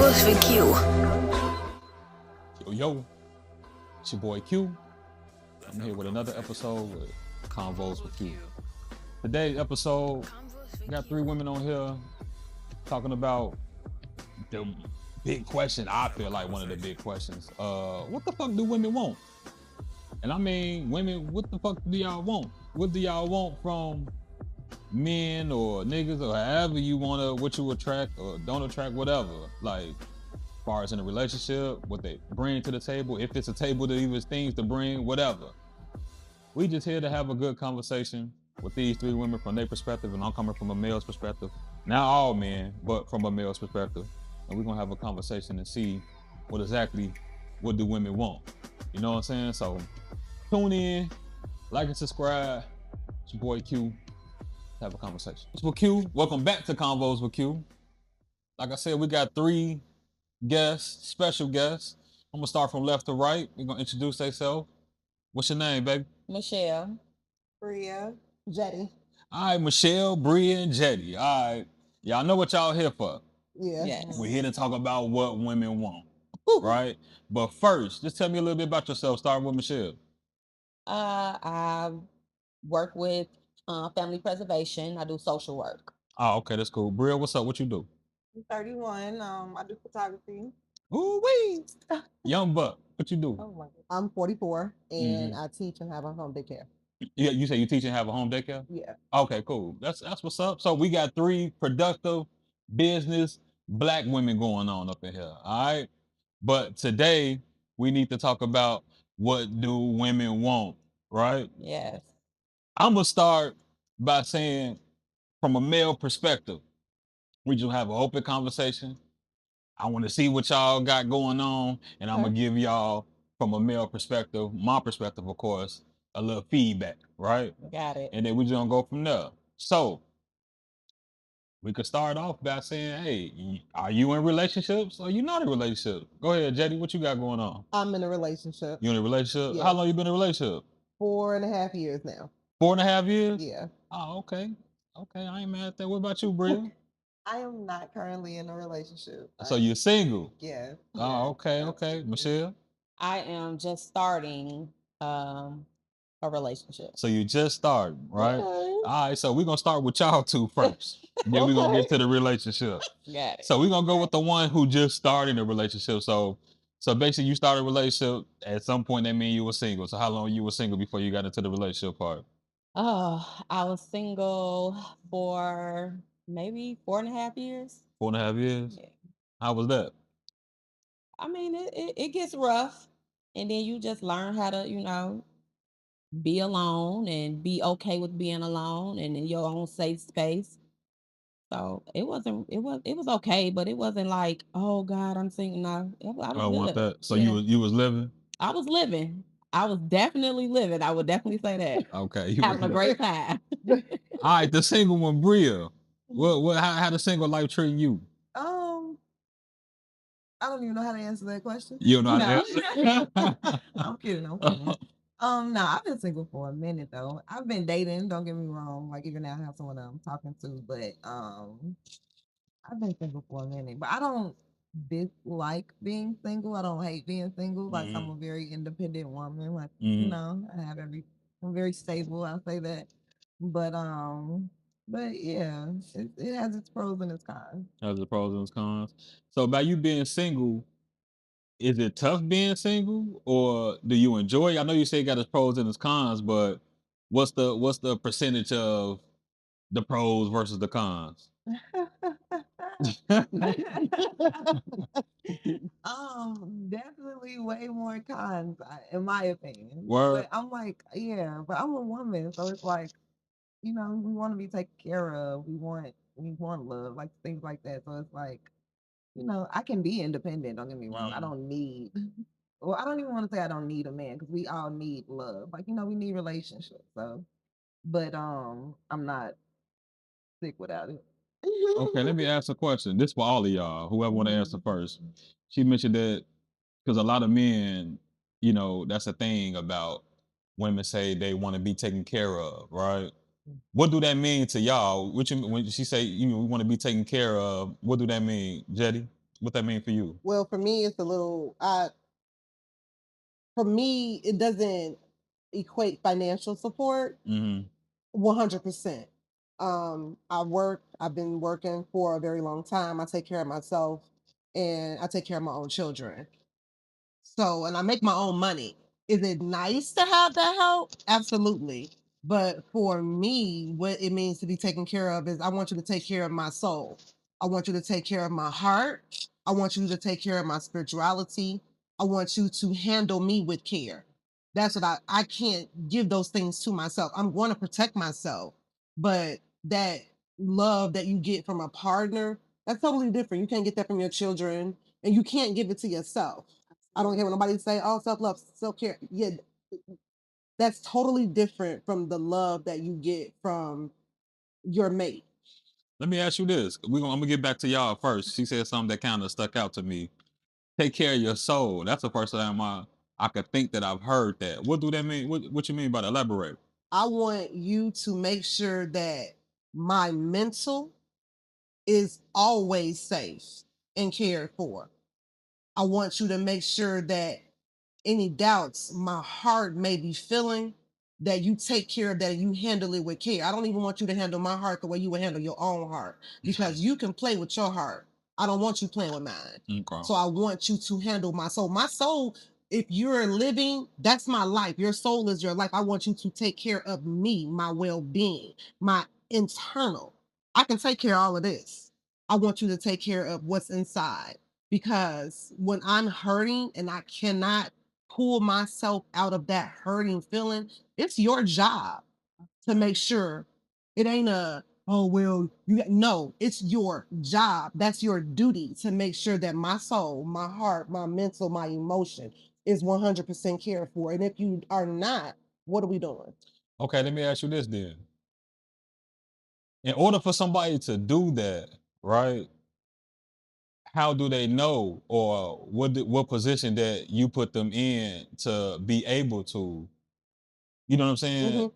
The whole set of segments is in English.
Convos with Q. Yo, it's your boy Q. I'm here with another episode with Convos with Q. Today's episode, we got 3 women on here talking about the big question. I feel like one of the big questions. What the fuck do women want? And I mean, women, what the fuck do y'all want? What do y'all want from men or niggas or however you wanna, what you attract or don't attract, whatever. Like, as far as in a relationship, what they bring to the table, if it's a table that even things to bring, whatever. We just here to have a good conversation with these 3 women from their perspective, and I'm coming from a male's perspective. Not all men, but from a male's perspective. And we're gonna have a conversation and see what do women want. You know what I'm saying? So tune in, like and subscribe. It's your boy Q. Have a conversation. It's with Q. Welcome back to Convos with Q. Like I said, we got 3 guests, special guests. I'm gonna start from left to right. We're gonna introduce themselves. What's your name, baby? Michelle. Bria. Jetty. All right, Michelle, Bria, and Jetty. All right, y'all know what y'all here for. Yeah. Yes. We're here to talk about what women want, right? But first, just tell me a little bit about yourself. Start with Michelle. I work with family preservation. I do social work. Oh, okay, that's cool. Bria, what's up? What you do? I'm 31. I do photography. Ooh wee, young buck. What you do? Oh my God. I'm 44 and I teach and have a home daycare. Yeah, you say you teach and have a home daycare? Yeah. Okay, cool. That's what's up. So we got 3 productive business black women going on up in here. All right. But today we need to talk about what do women want, right? Yes. I'm gonna start by saying, from a male perspective, we just have an open conversation. I want to see what y'all got going on, and I'm gonna give y'all, from a male perspective, my perspective, of course, a little feedback, right? Got it. And then we just gonna go from there. So we could start off by saying, hey, are you in relationships or you not in relationships? Go ahead, Jetty, what you got going on? I'm in a relationship. You in a relationship? Yes. How long you been in a relationship? 4.5 years now. 4.5 years? Yeah. Oh, okay. Okay, I ain't mad at that. What about you, Bria? I am not currently in a relationship. So you're single? Yeah. Oh, okay, okay. Michelle? I am just starting a relationship. So you just started, right? Okay. All right, so we're gonna start with y'all 2 first. Then we're gonna get to the relationship. Got it. So we're gonna go with the one who just started a relationship. So basically you started a relationship at some point, that means you were single. So how long you were single before you got into the relationship part? I was single for maybe 4.5 years. 4.5 years? Yeah. How was that? I mean, it gets rough, and then you just learn how to, be alone and be okay with being alone and in your own safe space. So it was okay, but it wasn't like, oh God, I'm single. No, I was I want good. that. So Yeah. you was living? I was living. I was definitely living. I would definitely say that. Okay. You Having a was great time. All right, the single one, Bria. How the single life treating you? I don't even know how to answer that question. You don't know how No. to answer? I'm kidding. No, I've been single for a minute though. I've been dating, don't get me wrong. Like even now I have someone I'm talking to, but I've been single for a minute. But I don't dislike being single. I don't hate being single. Like I'm a very independent woman. Like, I'm very stable, I'll say that. But yeah, it has its pros and its cons. Has the pros and its cons. So by you being single, is it tough being single, or do you enjoy it? I know you say it got its pros and its cons, but what's the percentage of the pros versus the cons? Definitely way more cons, in my opinion. Word. But I'm like, yeah, but I'm a woman, so it's like, we want to be taken care of. We want love, like things like that. So it's like, I can be independent. Don't get me wrong. I don't need. Well, I don't even want to say I don't need a man because we all need love. Like we need relationships. So, but I'm not sick without it. Okay, let me ask a question. This for all of y'all, whoever want to answer first. She mentioned that because a lot of men, that's a thing about women say they want to be taken care of, right? What do that mean to y'all? When she say we want to be taken care of, what do that mean, Jetty? What that mean for you? Well, for me, it's a little. For me, it doesn't equate financial support. Mm-hmm. 100%. I've been working for a very long time. I take care of myself and I take care of my own children. So, and I make my own money. Is it nice to have that help? Absolutely. But for me, what it means to be taken care of is I want you to take care of my soul. I want you to take care of my heart. I want you to take care of my spirituality. I want you to handle me with care. That's what I can't give those things to myself. I'm going to protect myself. But that love that you get from a partner, that's totally different. You can't get that from your children and you can't give it to yourself. I don't care what nobody say, oh, self-love, self-care. Yeah, that's totally different from the love that you get from your mate. Let me ask you this. I'm gonna get back to y'all first. She said something that kind of stuck out to me. Take care of your soul. That's the first time I could think that I've heard that. What do that mean? What you mean by that? Elaborate? I want you to make sure that my mental is always safe and cared for. I want you to make sure that any doubts my heart may be feeling, that you take care of that and you handle it with care. I don't even want you to handle my heart the way you would handle your own heart because you can play with your heart. I don't want you playing with mine. Okay. So I want you to handle my soul. My soul, if you're living, that's my life. Your soul is your life. I want you to take care of me, my well-being, my internal. I can take care of all of this. I want you to take care of what's inside because when I'm hurting and I cannot pull myself out of that hurting feeling, it's your job to make sure it ain't oh well no, it's your job. That's your duty to make sure that my soul, my heart, my mental, my emotion is 100% cared for. And if you are not, what are we doing? Okay, let me ask you this then. In order for somebody to do that, right? How do they know, or what position that you put them in to be able to? You know what I'm saying?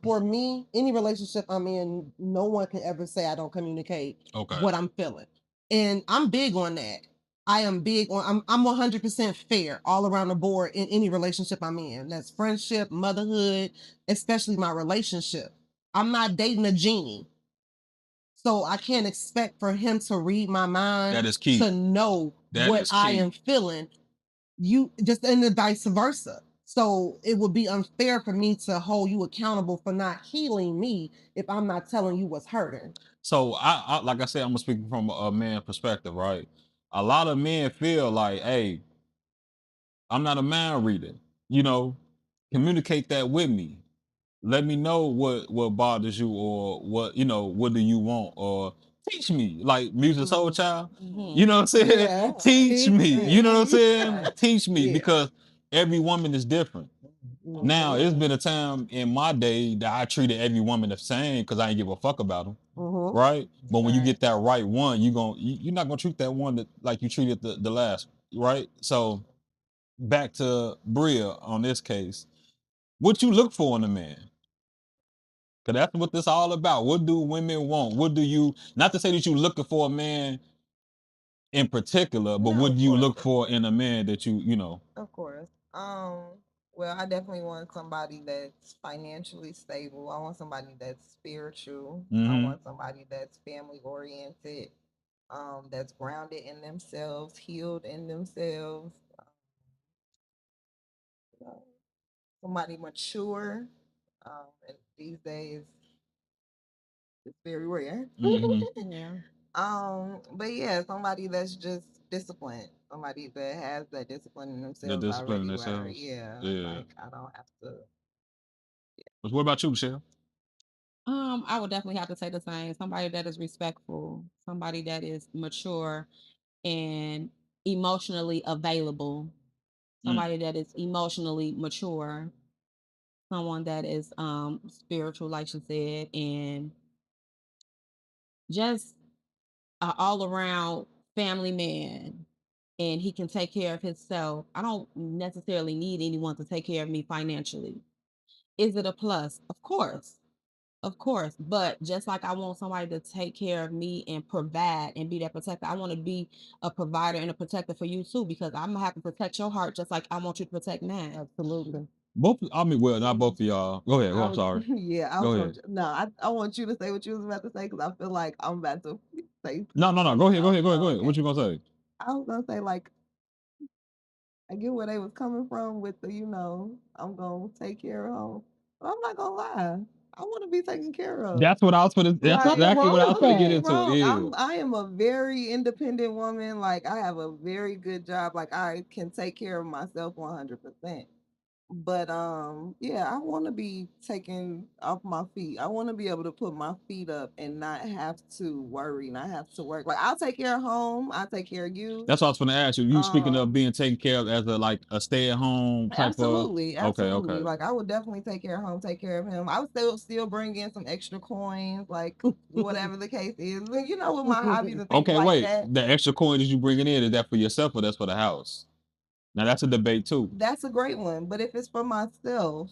For me, any relationship I'm in, no one can ever say I don't communicate Okay. what I'm feeling. And I'm big on that. I am big on I'm 100% fair all around the board in any relationship I'm in. That's friendship, motherhood, especially my relationship. I'm not dating a genie. So I can't expect for him to read my mind That is key. to know That what is I key. am feeling. You just and the vice versa. So it would be unfair for me to hold you accountable for not healing me if I'm not telling you what's hurting. So I like I said, I'm gonna speak from a man perspective, right? A lot of men feel like, hey, I'm not a mind reader. You know, communicate that with me. Let me know what bothers you, or what do you want, or teach me, like Music Soul Child. You know what I'm saying? Yeah. Teach me. You know what I'm saying? Right. Teach me, Yeah. because every woman is different. Now, it's been a time in my day that I treated every woman the same because I didn't give a fuck about them, right? But when you get that right one, you're not gonna treat that one like you treated the last, right? So back to Bria on this case, what you look for in a man? Cause that's what this all about. What do women want? What do you, not to say that you looking for a man in particular, but No, what of do you course. look for in a man that you know? Of course. Well, I definitely want somebody that's financially stable. I want somebody that's spiritual. I Mm-hmm. want somebody that's family oriented, that's grounded in themselves, healed in themselves. You know, somebody mature. And these days it's very rare. Mm-hmm. Yeah. But yeah, somebody that's just disciplined. Somebody that has that discipline in The themselves discipline in already. Where themselves. yeah, Yeah. like I don't have to. But what about you, Michelle? I would definitely have to say the same. Somebody that is respectful, somebody that is mature and emotionally available, Mm. somebody that is emotionally mature, someone that is spiritual, like she said, and just an all around family man. And he can take care of himself. I don't necessarily need anyone to take care of me financially. Is it a plus? Of course. Of course, but just like I want somebody to take care of me and provide and be that protector, I want to be a provider and a protector for you too, because I'm gonna have to protect your heart just like I want you to protect mine. Absolutely. Both, I mean, well, not both of y'all. Go ahead. I I'm was, sorry. yeah, I Go was ahead. gonna, no, I want you to say what you was about to say because I feel like I'm about to say No, no, no. Go something ahead. Go else. ahead. Go ahead. Go Oh, ahead. What okay. you gonna say? I was gonna say like I get where they was coming from with the, I'm gonna take care of home. But I'm not gonna lie. I want to be taken care of. That's what I was for. That's There's nothing Like, exactly wrong what I was with going to get nothing that. into. wrong. Yeah. I am a very independent woman. Like I have a very good job. Like I can take care of myself 100%. But yeah, I want to be taken off my feet. I want to be able to put my feet up and not have to worry, not have to work. Like I'll take care of home. I'll take care of you. That's what I was going to ask you. You speaking of Um being taken care of as a stay at home type of. Absolutely, Okay. absolutely. Okay. Like I would definitely take care of home, take care of him. I would still bring in some extra coins, like whatever the case is. With my hobbies and things Okay. like Wait. that. The extra coin that you bringing in, is that for yourself or that's for the house? Now that's a debate too. That's a great one. But if it's for myself,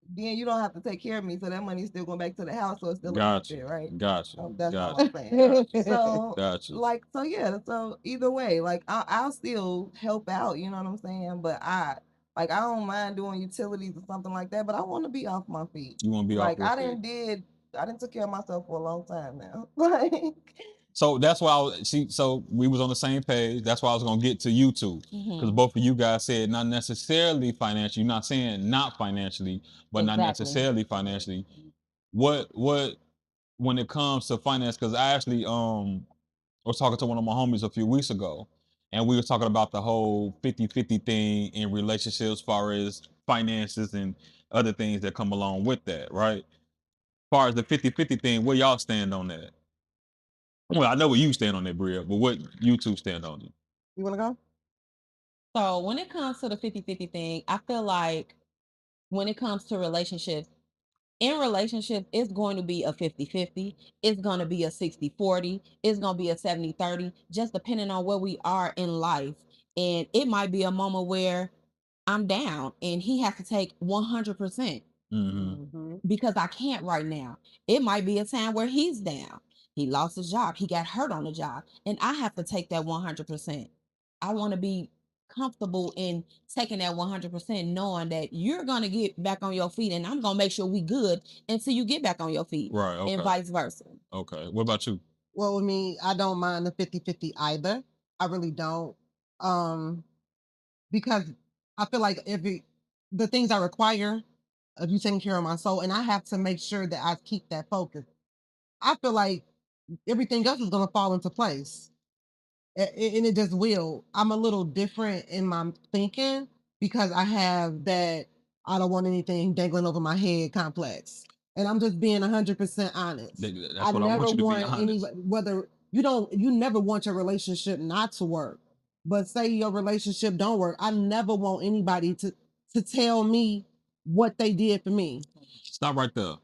then you don't have to take care of me. So that money's still going back to the house, so it's still a Gotcha. benefit, right? Gotcha. That's all Gotcha. I'm saying. Gotcha. So Gotcha. so yeah, so either way, like I'll still help out, you know what I'm saying? But I don't mind doing utilities or something like that, but I want to be off my feet. You want to be off Like your feet. I didn't took care of myself for a long time now. Like So that's why so we was on the same page. That's why I was gonna get to you two. Because Mhm. both of you guys said not necessarily financially. You're not saying not financially, but not Exactly. necessarily financially. What when it comes to finance, because I actually was talking to one of my homies a few weeks ago, and we were talking about the whole 50-50 thing in relationships as far as finances and other things that come along with that, right? As far as the 50-50 thing, where y'all stand on that? Well, I know where you stand on that, Bria, but what you two stand on it? You want to go? So when it comes to the 50-50 thing, I feel like when it comes to relationships, in relationships, it's going to be a 50-50. It's going to be a 60-40. It's going to be a 70-30, just depending on where we are in life. And it might be a moment where I'm down and he has to take 100%. Mm-hmm. Because I can't right now. It might be a time where he's down. He lost his job. He got hurt on the job. And I have to take that 100%. I want to be comfortable in taking that 100%, knowing that you're going to get back on your feet and I'm going to make sure we good until you get back on your feet. Right. And Okay. vice versa. Okay. What about you? Well, with me, I don't mind the 50-50 either. I really don't. Um, because I feel like the things I require of you taking care of my soul, and I have to make sure that I keep that focus. I feel like everything else is gonna fall into place. And it just will. I'm a little different in my thinking because I have that I don't want anything dangling over my head complex. And I'm just being 100% honest. That's I what I never want you to be want any, honest. whether you never want your relationship not to work. But say your relationship don't work, I never want anybody to tell me what they did for me. Stop right there.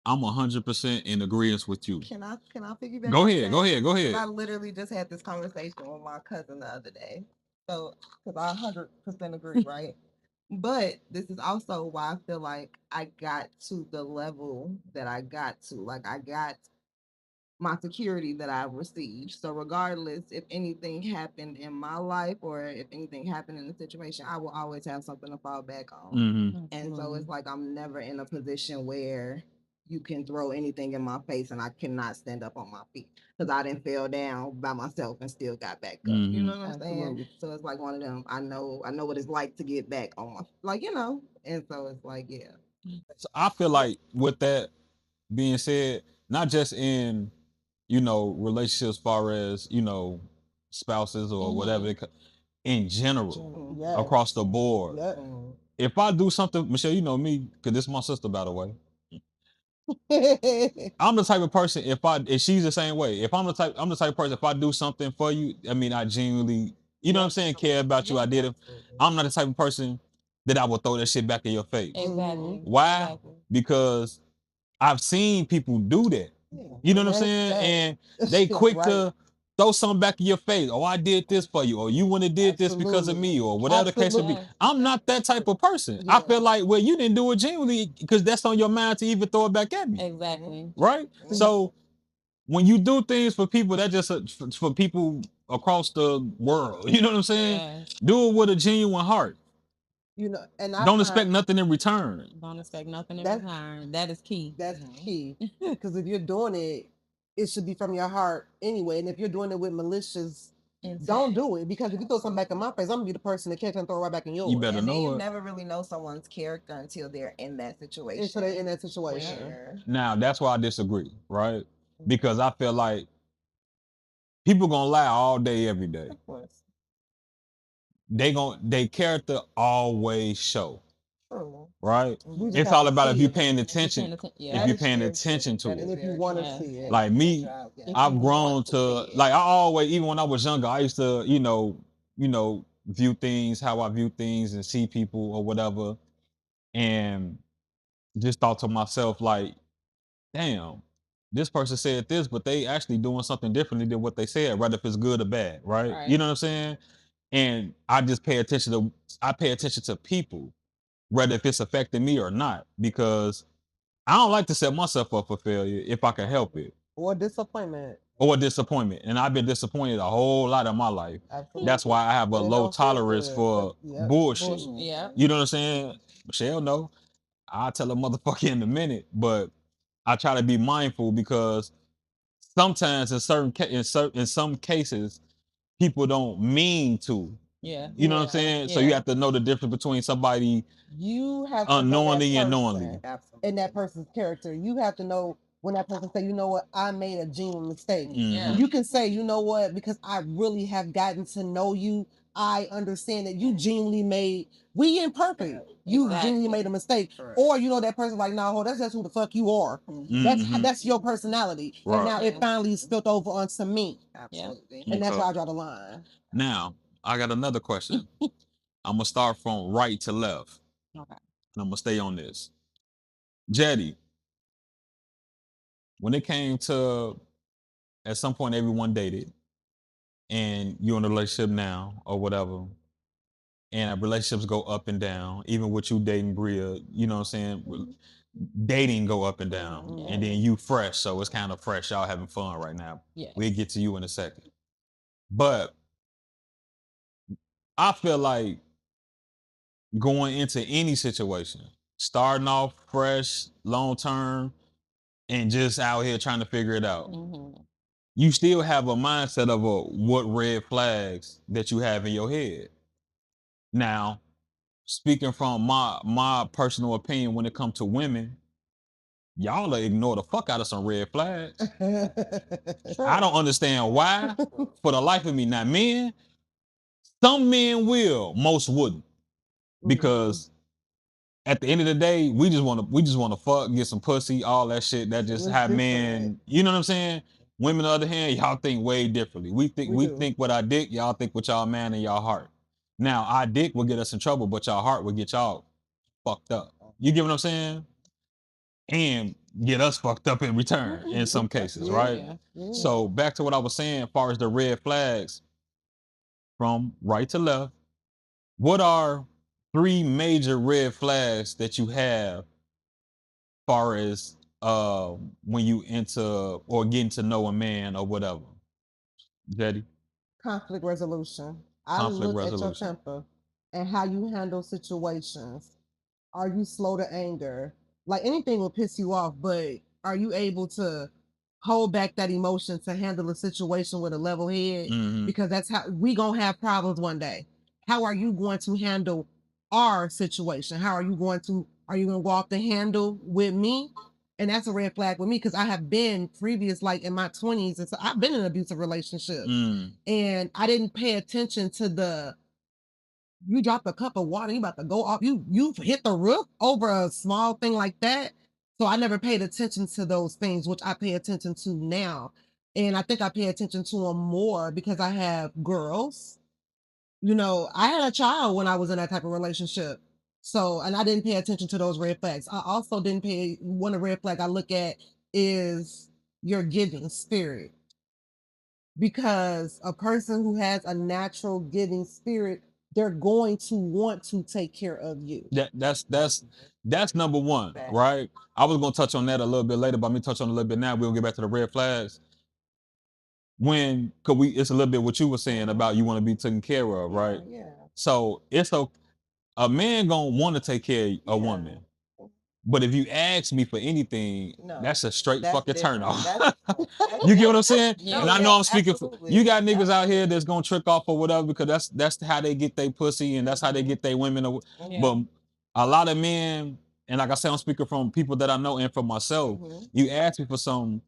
I'm 100% in agreement with you. can I piggyback Go off ahead. that? Go ahead. Go 'Cause ahead. I literally just had this conversation with my cousin the other day. So, because I 100% agree, right? But this is also why I feel like I got to the level that I got to. Like I got my security that I received. So regardless if anything happened in my life or if anything happened in the situation, I will always have something to fall back on. Mm-hmm. And so it's like I'm never in a position where you can throw anything in my face and I cannot stand up on my feet because I didn't fell down by myself and still got back up. Mm-hmm. You know what I'm saying? Absolutely. So it's like one of them. I know what it's like to get back on my And so it's like yeah. So I feel like with that being said, not just in relationships, as far as spouses or whatever, in general, Yes. across the board. Yeah. If I do something, Michelle, you know me, because this is my sister, by the way. I'm the type of person, if she's the same way. I'm the type of person, if I do something for you, I mean, I genuinely, you know what I'm saying, care about you. I did it. I'm not the type of person that I will throw that shit back in your face. Exactly. Why? Exactly. Because I've seen people do that. You know what I'm saying? And they quick Right. to throw something back in your face. Oh, I did this for you, or you wouldn't have did this because of me, or whatever the case may be. Absolutely. I'm not that type of person. I Yeah. feel like, well, you didn't do it genuinely because that's on your mind to even throw it back at me. Exactly. Right? So when you do things for people, that just for people across the world. You know what I'm saying? Yes. Do it with a genuine heart. You know, and I Don't find expect nothing in return. Don't expect nothing in That's- return. That is key. that's key. Because if you're doing it, it should be from your heart anyway. And if you're doing it with malicious, don't do it. Because if you throw something back in my face, I'm gonna be the person that catch and throw it right back in yours. You better And then know you it. never really know someone's character until they're in that situation. Until they're in that situation. Where- Now that's why I disagree, right? Because I feel like people gonna lie all day, every day. Of course. They character always show, True. right? We just It's have all to about if see you it. paying attention. Yeah. If you're paying attention to That it. is And if you very want true. to Yes. see it. Like me, Good job, yeah. I've If you grown want to see it. like I always, even when I was younger, I used to, view things how I view things and see people or whatever, and just thought to myself like, damn, this person said this, but they actually doing something differently than what they said, whether if it's good or bad, right? Right. You know what I'm saying? And I just pay attention to people, whether if it's affecting me or not, because I don't like to set myself up for failure if I can help it. Or disappointment. Or disappointment. And I've been disappointed a whole lot in my life. Absolutely. That's why I have a And it low don't feel tolerance good, for but, yep, bullshit. Yeah. You know what I'm saying? Michelle, no. I'll tell a motherfucker in a minute, but I try to be mindful because sometimes in some cases, people don't mean to. Yeah. You know what I'm Yeah. saying? So you Yeah. have to know the difference between somebody You have to know that unknowingly and person knowingly. Absolutely. and that person's character. You have to know when that person say, you know what, I made a genuine mistake. Mhm. You can say, you know what, because I really have gotten to know you, I understand that you genuinely made, we imperfect. You Exactly. genuinely made a mistake. Correct. Or you know that person like, no, that's just who the fuck you are. Mhm. That's your personality. Right. And now it finally spilled over onto me. Absolutely. And that's Okay. why I draw the line. Now, I got another question. I'm gonna start from right to left. Okay. And I'm gonna stay on this. Jetty, when it came to at some point everyone dated and you're in a relationship now or whatever, and relationships go up and down, even with you dating Bria, you know what I'm saying? Dating go up and down. Yeah. And then you fresh, so it's kind of fresh. Y'all having fun right now. Yes. We'll get to you in a second. But I feel like going into any situation, starting off fresh, long term, and just out here trying to figure it out. Mm-hmm. You still have a mindset of what red flags that you have in your head. Now, speaking from my personal opinion when it comes to women, y'all ignore the fuck out of some red flags. I don't understand why for the life of me. Now, men, some men will, most wouldn't. Because at the end of the day, we just want to fuck, get some pussy, all that shit. That just It's how different. men, you know what I'm saying? Women, on the other hand, y'all think way differently. We do. think with our dick, y'all think with y'all man and y'all heart. Now, our dick will get us in trouble, but y'all heart will get y'all fucked up. You get what I'm saying? And get us fucked up in return in some cases, right? Yeah. So back to what I was saying, as far as the red flags, from right to left, what are 3 major red flags that you have far as when you enter or getting to know a man or whatever? Jetty? Conflict resolution. I Conflict look at your resolution. temper and how you handle situations. Are you slow to anger? Like anything will piss you off, but are you able to hold back that emotion to handle a situation with a level head? Mhm. Because that's how we gonna have problems one day. How are you going to handle our situation? How are you going to go off the handle with me? And that's a red flag with me because I have been previous, like in my 20s, and so I've been in an abusive relationship. And I didn't pay attention to the you dropped a cup of water, you about to go off. You hit the roof over a small thing like that. So I never paid attention to those things, which I pay attention to now. And I think I pay attention to them more because I have girls. You know, I had a child when I was in that type of relationship. So, and I didn't pay attention to those red flags. I also didn't pay one of the red flag I look at is your giving spirit. because a person who has a natural giving spirit, they're going to want to take care of you. That's number one, right? I was gonna touch on that a little bit later, but let me touch on it a little bit now. We'll get back to the red flags. Cause it's a little bit what you were saying about you want to be taken care of, right? Yeah. So it's a man gonna want to take care of a woman. But if you ask me for anything, that's a straight fucking turn off. You get what I'm saying? Yeah. And I know I'm speaking for you got niggas out here that's gonna trick off or whatever because that's how they get their pussy and that's how they get their women. Yeah. But a lot of men, and like I said, I'm speaking from people that I know and from myself. You ask me for something,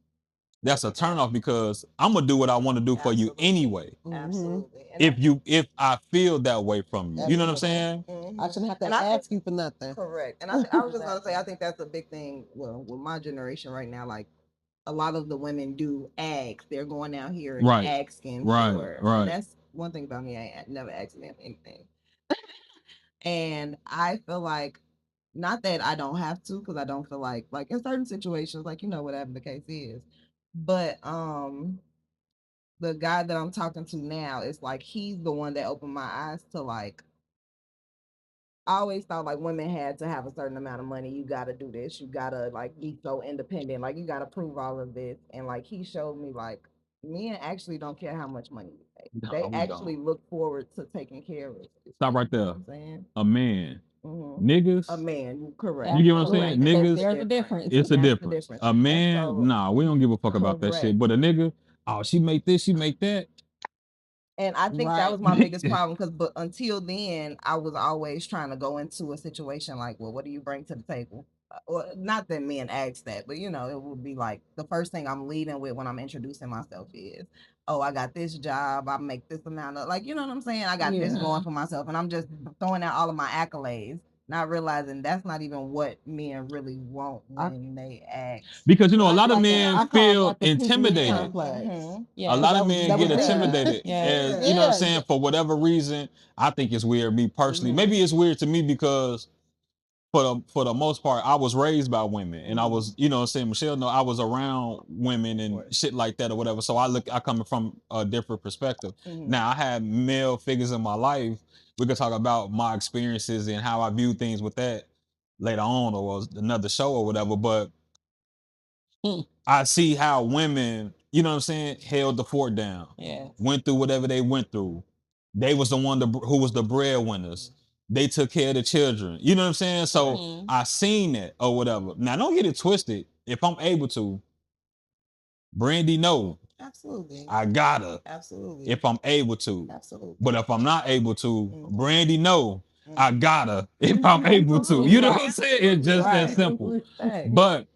that's a turn off because I'm gonna do what I want to do for you anyway. Absolutely. If I feel that way from you, you know what I'm saying? I shouldn't have to ask you for nothing. Correct. And I was just gonna say, I think that's a big thing. Well, with my generation right now, like a lot of the women do ask. They're going out here and asking for. And that's one thing about me. I never asked them anything. And I feel like, not that I don't have to, because I don't feel like in certain situations, like whatever the case is. But the guy that I'm talking to now is like he's the one that opened my eyes to like I always thought like women had to have a certain amount of money. You got to do this. You got to like be so independent. Like you got to prove all of this. And like he showed me like men actually don't care how much money you make. No, They we actually don't. look forward to taking care of you. Stop right You know there. what I'm saying? A man, Mm-hmm. niggas. A man, correct. You get what I'm Absolutely. saying? Because Niggas, there's a difference. it's a That's the difference. difference. A And man, so, nah, we don't give a fuck about that shit. correct. But a nigga, oh, she make this, she make that. And I think that Right. was my biggest problem because, but until then, I was always trying to go into a situation like, well, what do you bring to the table? Or not that men ask that, but it would be like the first thing I'm leading with when I'm introducing myself is, oh, I got this job, I make this amount of, like, you know what I'm saying? I got this going for myself, and I'm just throwing out all of my accolades, not realizing that's not even what men really want when they ask. Because a lot of men feel intimidated. Mm-hmm. Yeah. A lot of that was- men that get was me. intimidated. Yeah. As, you know what I'm saying? For whatever reason, I think it's weird. Me personally, maybe it's weird to me because for the most part, I was raised by women, and I was, you know what I'm saying, Michelle, no, I was around women and shit like that or whatever. So I come from a different perspective. Now I had male figures in my life. We could talk about my experiences and how I view things with that later on or another show or whatever. But I see how women, you know what I'm saying, held the fort down. Yeah. Went through whatever they went through. They was the one who was the breadwinners. They took care of the children. You know what I'm saying? So I seen that or whatever. Now don't get it twisted. If I'm able to, Brandy, no. Absolutely. I gotta. Absolutely. If I'm able to. Absolutely. But if I'm not able to, Brandy, no. I gotta if I'm able to. You know what I'm saying? It's just that simple. But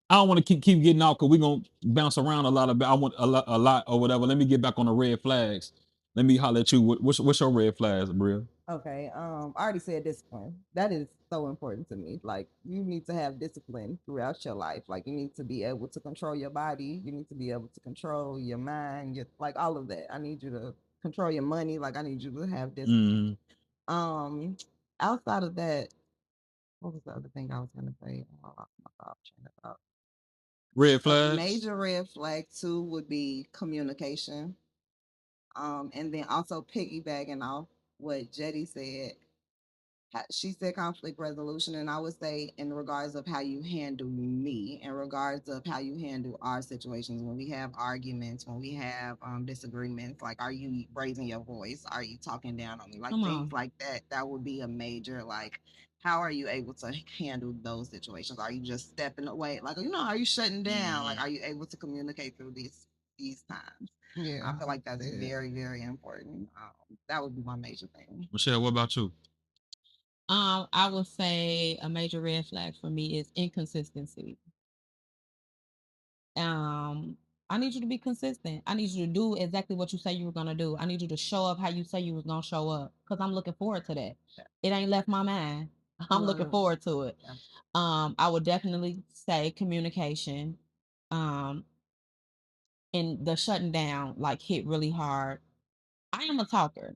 I don't want to keep getting out because we're gonna bounce around a lot. I want a lot or whatever. Let me get back on the red flags. Let me holler at you. What's your red flags, Bria? Okay. I already said discipline. That is so important to me. Like you need to have discipline throughout your life. Like you need to be able to control your body. You need to be able to control your mind. Like all of that. I need you to control your money. Like I need you to have discipline. Outside of that, what was the other thing I was gonna say? Red A flags. major red flag too would be communication. And then also piggybacking off what Jetty said, she said conflict resolution, and I would say in regards of how you handle me, in regards of how you handle our situations when we have arguments, when we have disagreements. Like, are you raising your voice? Are you talking down on me? Like things like that. That would be a major like. How are you able to handle those situations? Are you just stepping away? Like, are you shutting down? Like, are you able to communicate through these times? Yeah. I feel like that's very, very important. That would be my major thing. Michelle, what about you? I would say a major red flag for me is inconsistency. I need you to be consistent. I need you to do exactly what you say you were gonna do. I need you to show up how you say you was gonna show up. Cause I'm looking forward to that. It ain't left my mind. I'm looking forward to it. I would definitely say communication. Um, and the shutting down like hit really hard. I am a talker.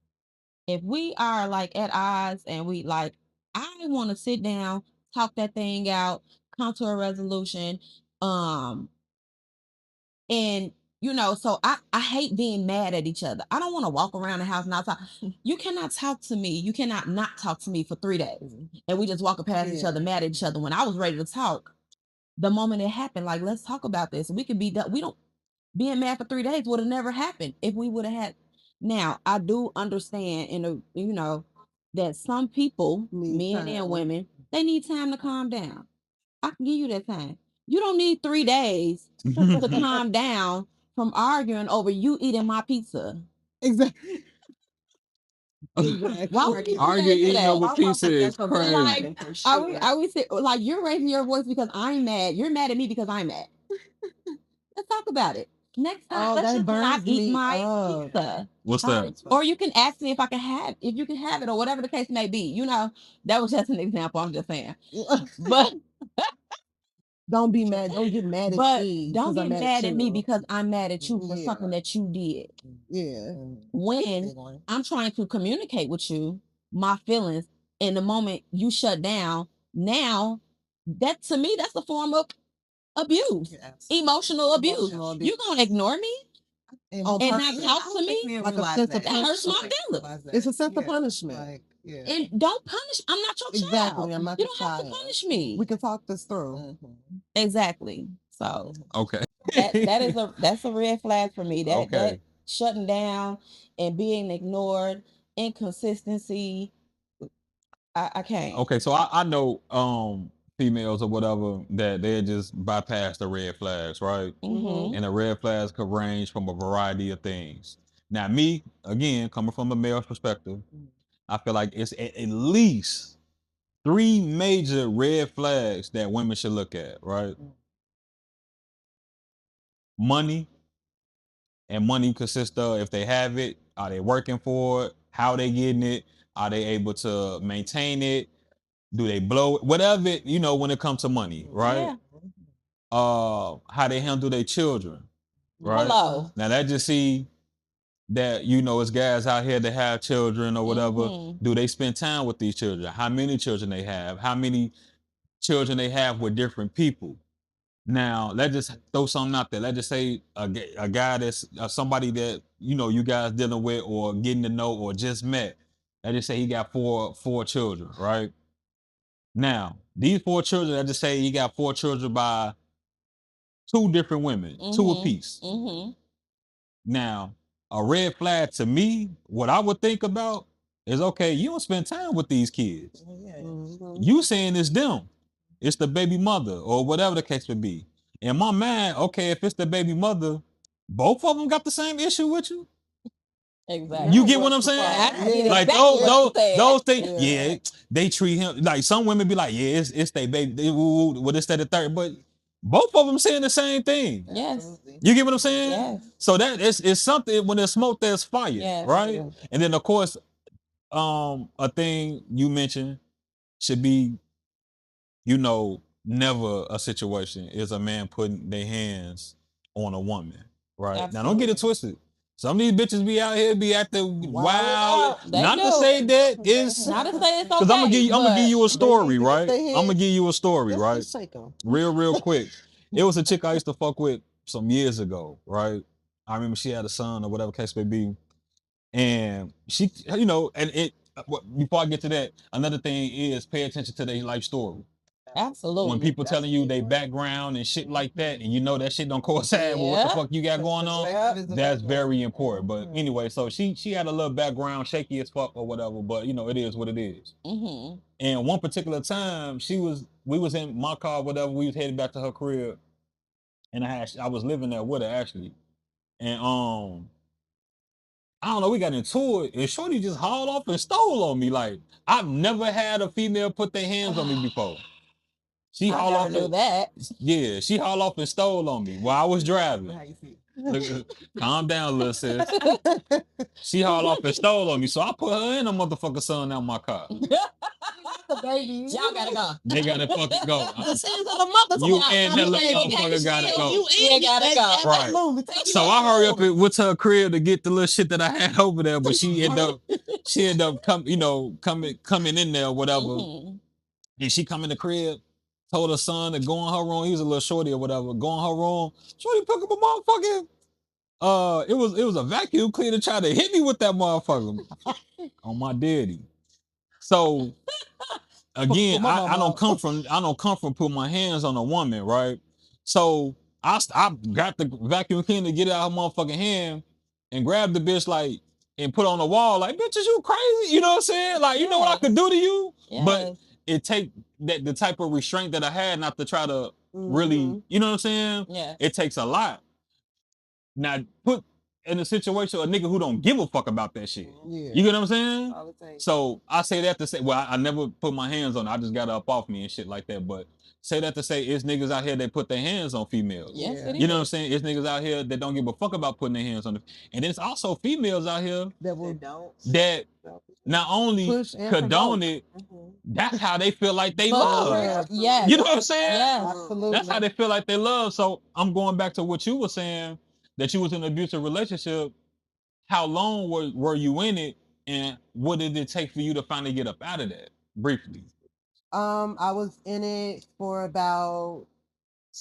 If we are like at odds and we like, I want to sit down, talk that thing out, come to a resolution. Um, and you know, so I hate being mad at each other. I don't want to walk around the house and not talk. You cannot talk to me. You cannot not talk to me for 3 days. And we just walking past each other, mad at each other. When I was ready to talk, the moment it happened, like, let's talk about this. We could be done. We don't being mad for 3 days would have never happened if we would have had. Now, I do understand you know, that some people, men and women, they need time to calm down. I can give you that time. You don't need 3 days to calm down from arguing over you eating my pizza. Exactly. Exactly. Why would you Argue say eating that? over pizza is crazy. Like, I would say, like, you're raising your voice because I'm mad. You're mad at me because I'm mad. Let's talk about it. Next time, let's just not eat my pizza. What's that? Or you can ask me if you can have it, or whatever the case may be. You know, that was just an example. I'm just saying. But don't be mad. Don't get mad at me. Don't get mad at me because I'm mad at you for something that you did. Yeah. When I'm trying to communicate with you my feelings, in the moment you shut down, now that to me that's a form of abuse, emotional abuse. You're gonna ignore me and not talk to me? Like a sense of that hurts my feelings. It's a sense of punishment. Like, yeah. And don't punish. I'm not your child. Exactly. I'm not You your don't have to child. punish me. We can talk this through. Exactly. So Okay. that's a red flag for me. That Okay. shutting down and being ignored, inconsistency. I can't. Okay, so I know females or whatever that they just bypass the red flags, right? Mhm. And the red flags could range from a variety of things. Now, me, again, coming from a male's perspective, I feel like it's at least 3 major red flags that women should look at, right? Money, and money consists of if they have it, are they working for it? How they getting it? Are they able to maintain it? Do they blow it? Whatever it, you know, when it comes to money, right? Yeah. How they handle their children, right? Hello. Now that just see that, you know, it's guys out here that have children or whatever. Do they spend time with these children? How many children they have? How many children they have with different people? Now, let's just throw something out there. Let's just say a guy that's somebody that, you know, you guys dealing with or getting to know or just met. Let's just say he got four children, right? Now, these 4 children, let's just say he got 4 children by 2 different women, 2 apiece. Now, a red flag to me, what I would think about is, okay, you don't spend time with these kids. You saying it's them. It's the baby mother or whatever the case may be. In my mind, okay, if it's the baby mother, both of them got the same issue with you. Exactly. You get what I'm saying? Like those things, yeah, they treat him like some women be like, yeah, it's their baby. What is that the third? But both of them saying the same thing. Yes. You get what I'm saying? Yes. So that it's something when there's smoke, there's fire, Yes. right? And then of course, a thing you mentioned should be, you know, never a situation is a man putting their hands on a woman, right? Absolutely. Now don't get it twisted. Some of these bitches be out here be acting wild. They Not do. to say that it's Not to say it's okay. because I'm gonna give you a story, right? they I'm gonna give you a story, right? Just shake 'em. Real quick. It was a chick I used to fuck with some years ago, right? I remember she had a son or whatever case may be, and she, you know, and it. Before I get to that, another thing is pay attention to their life story. Absolutely. When people telling you their background and shit like that, and you know that shit don't coincide with what the fuck you got going on, that's very important. But anyway, so she had a little background, shaky as fuck or whatever, but you know, it is what it is. And one particular time, we was in my car, whatever, we was headed back to her crib, and I was living there with her actually, and I don't know, we got into it, and Shorty just hauled off and stole on me. Like, I've never had a female put their hands on me before. She hauled off. Knew that. Yeah, she hauled off and stole on me while I was driving. Look, calm down, little sis. She hauled off and stole on me, so I put her and a motherfucker son out my car. Baby. Y'all gotta go. They gotta fucking go. The sins of the mother. You and that little motherfucker gotta go. You gotta go. Right. So I hurry up and went to her crib to get the little shit that I had over there, but she ended up coming in there or whatever. And she come in the crib, told her son to go in her room. He was a little shorty or whatever. Go in her room. Shorty pick up a motherfucking it was a vacuum cleaner trying to hit me with that motherfucker on my daddy. So again, My I mama. I don't come from putting my hands on a woman, right? So I got the vacuum cleaner to get it out of her motherfucking hand and grab the bitch like and put on the wall like, bitch, is you crazy? You know what I'm saying? Like, you know what I could do to you? But Yes. it take that the type of restraint that I had not to try to really, Mhm. you know what I'm saying? Yeah. It takes a lot. Now put in a situation a nigga who don't give a fuck about that shit. Yeah. You get what I'm saying? All it takes. So I say that to say, well, I never put my hands on it. I just got it up off me and shit like that. But say that to say it's niggas out here that put their hands on females. Yes, Yeah. it You know what I'm is. saying? It's niggas out here that don't give a fuck about putting their hands on it. And there's also females out here That will that not only push and condone provoke. it, that's how they feel like they For love. real. Yes. You know what I'm saying? Yes. Absolutely. That's how they feel like they love. So I'm going back to what you were saying, that you was in an abusive relationship. How long were you in it, and what did it take for you to finally get up out of that? Briefly. I was in it for about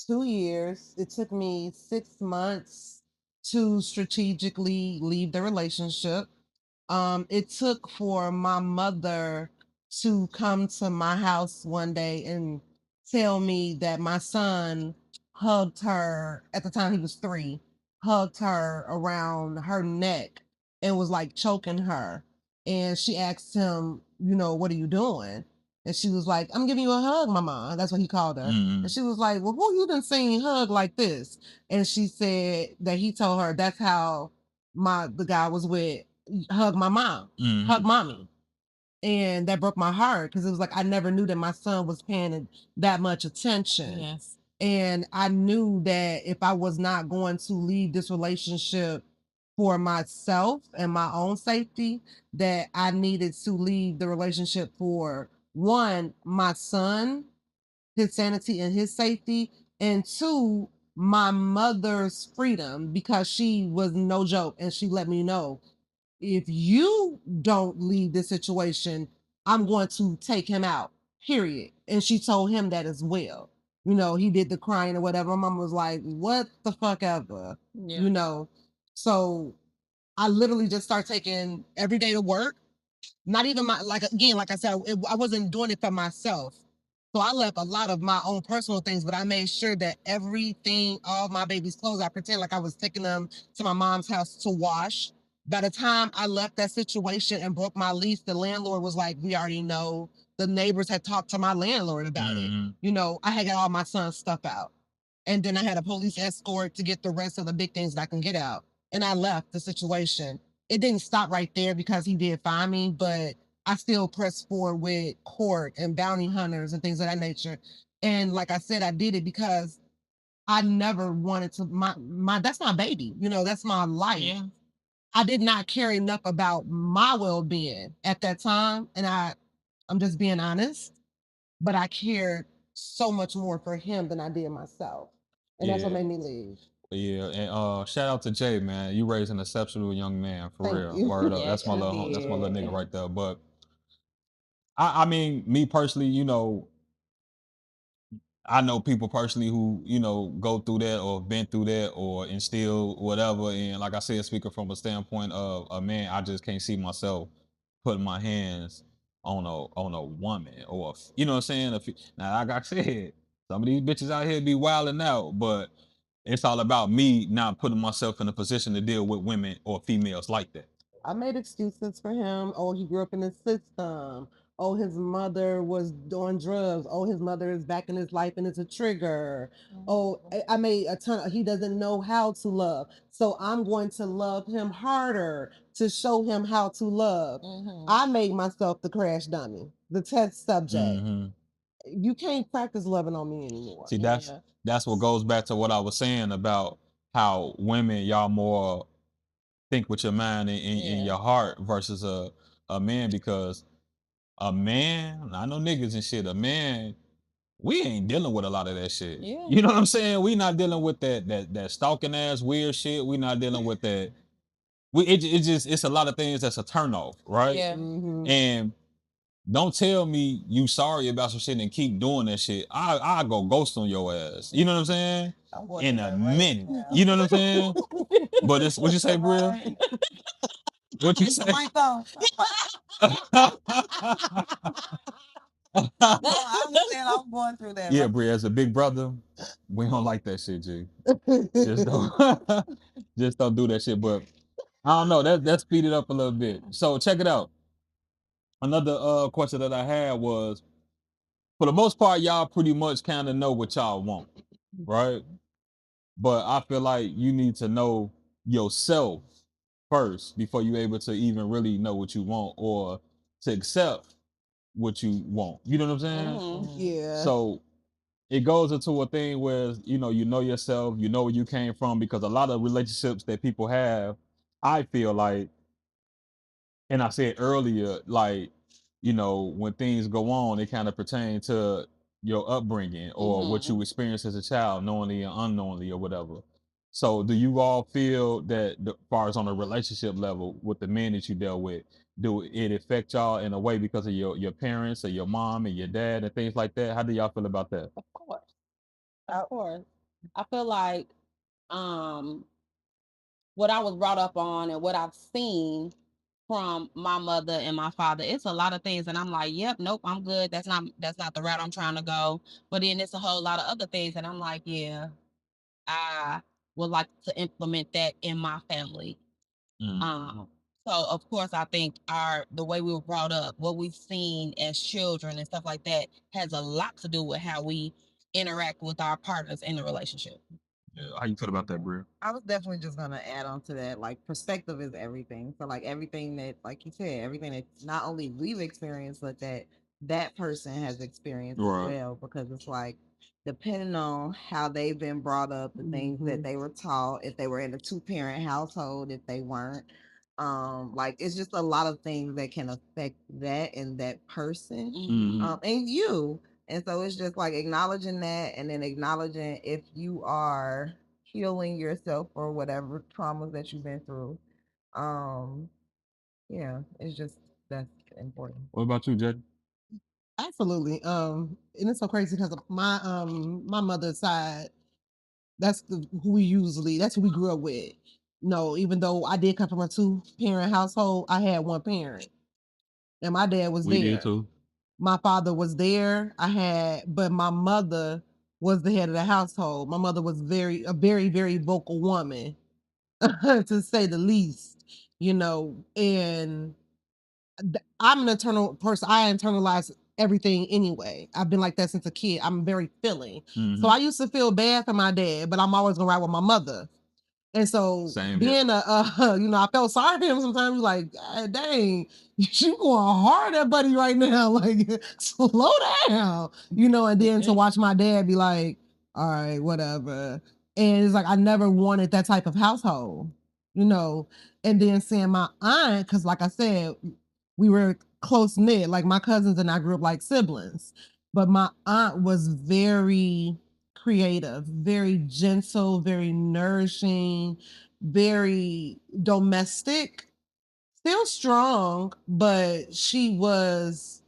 2 years. It took me 6 months to strategically leave the relationship. It took for my mother to come to my house one day and tell me that my son hugged her at the time he was 3, hugged her around her neck and was like choking her. And she asked him, what are you doing? And she was like, I'm giving you a hug, mama. That's what he called her. Mm-hmm. And she was like, well, who you done seen hug like this? And she said that he told her that's how the guy was with, hug my mom, Mm-hmm. hug mommy. And that broke my heart because it was like I never knew that my son was paying it that much attention. Yes. And I knew that if I was not going to leave this relationship for myself and my own safety, that I needed to leave the relationship for one, my son, his sanity and his safety, and two, my mother's freedom, because she was no joke and she let me know, if you don't leave this situation, I'm going to take him out, period. And she told him that as well. He did the crying or whatever. My mom was like, what the fuck ever, Yeah. So I literally just start taking every day to work. Not even like I said, I wasn't doing it for myself. So I left a lot of my own personal things, but I made sure that everything, all my baby's clothes, I pretend like I was taking them to my mom's house to wash. By the time I left that situation and broke my lease, the landlord was like, we already know. The neighbors had talked to my landlord about Mm-hmm. it. I had got all my son's stuff out. And then I had a police escort to get the rest of the big things that I can get out. And I left the situation. It didn't stop right there because he did find me, but I still pressed forward with court and bounty hunters and things of that nature. And like I said, I did it because I never wanted to my that's my baby. That's my life. Yeah. I did not care enough about my well-being at that time. And I'm just being honest, but I cared so much more for him than I did myself. And that's what Yeah. made me leave. Yeah, and shout out to Jay, man. You raised an exceptional young man for Thank real. you. Word up. Yes, you That's my little did. nigga right there. But I mean, me personally, I know people personally who, go through that or been through that or instill whatever. And like I said, speaking from a standpoint of a man, I just can't see myself putting my hands on a woman or you know what I'm saying? Now, like I said, some of these bitches out here be wilding out, but it's all about me not putting myself in a position to deal with women or females like that. I made excuses for him. Oh, he grew up in the system. Oh, his mother was doing drugs. Oh, his mother is back in his life and it's a trigger. Oh, I made a ton he doesn't know how to love. So I'm going to love him harder to show him how to love. I made myself the crash dummy, the test subject. Mm-hmm. You can't practice loving on me anymore. See, that's what goes back to what I was saying about how women, y'all more think with your mind and in your heart versus a man, because a man, I know niggas and shit, a man, we ain't dealing with a lot of that shit. Yeah. You know what I'm saying? We not dealing with that stalking ass weird shit. We not dealing with that. It's a lot of things that's a turn off, right? Yeah. Mhm. And don't tell me you sorry about some shit and keep doing that shit. I go ghost on your ass. You know what I'm saying? I'm going In through a that right minute. now. You know what I'm saying? But it's what you say, Bria? Right. What you say? Right though. No, I understand. I'm going through that. Yeah, Right. Bria, as a big brother, we don't like that shit, G. Just don't just don't do that shit. But I don't know. That speed it up a little bit. So check it out. Another question that I had was, for the most part, y'all pretty much kind of know what y'all want, right? But I feel like you need to know yourself first before you able to even really know what you want or to accept what you want. You know what I'm saying? Mhm. Yeah. So it goes into a thing where you know yourself, you know where you came from, because a lot of relationships that people have, I feel like, and I said earlier, like, when things go on, they kind of pertain to your upbringing or what you experienced as a child, knowingly and unknowingly or whatever. So do you all feel that, as far as on a relationship level with the men that you dealt with, do it affect y'all in a way because of your parents or your mom and your dad and things like that? How do y'all feel about that? Of course. Of course. I feel like um what I was brought up on and what I've seen from my mother and my father, it's a lot of things and I'm like, yep, nope, I'm good. That's not the route I'm trying to go. But then it's a whole lot of other things and I'm like, yeah, I would like to implement that in my family. Mm. So of course I think the way we were brought up, what we've seen as children and stuff like that has a lot to do with how we interact with our partners in the relationship. Yeah. How you feel about that, Bria? I was definitely just gonna add on to that. Like perspective is everything. So like everything that, like you said, everything that not only we've experienced, but that person has experienced as Right. well. Because it's like depending on how they've been brought up, the things that they were taught, if they were in a two-parent household, if they weren't. Like it's just a lot of things that can affect that and that person. Mhm. And you. And so it's just like acknowledging that and then acknowledging if you are healing yourself or whatever traumas that you've been through. Um, yeah, it's just that's important. What about you, Jed? Absolutely. And it's so crazy because my mother's side, that's who we grew up with. No, even though I did come from a two-parent household, I had one parent. And my dad was We there. did too. My father was there. But my mother was the head of the household. My mother was a very, very vocal woman, to say the least, and I'm an internal person. I internalize everything anyway. I've been like that since a kid. I'm very feeling. So I used to feel bad for my dad, but I'm always gonna ride with my mother. And so Same here. being I felt sorry for him sometimes. Like, "God dang, you going hard at buddy right now. Like, slow down, and then to watch my dad be like, all right, whatever. And it's like, I never wanted that type of household, and then seeing my aunt, because like I said, we were close knit, like my cousins and I grew up like siblings, but my aunt was very creative, very gentle, very nourishing, very domestic, still strong, but she wasn't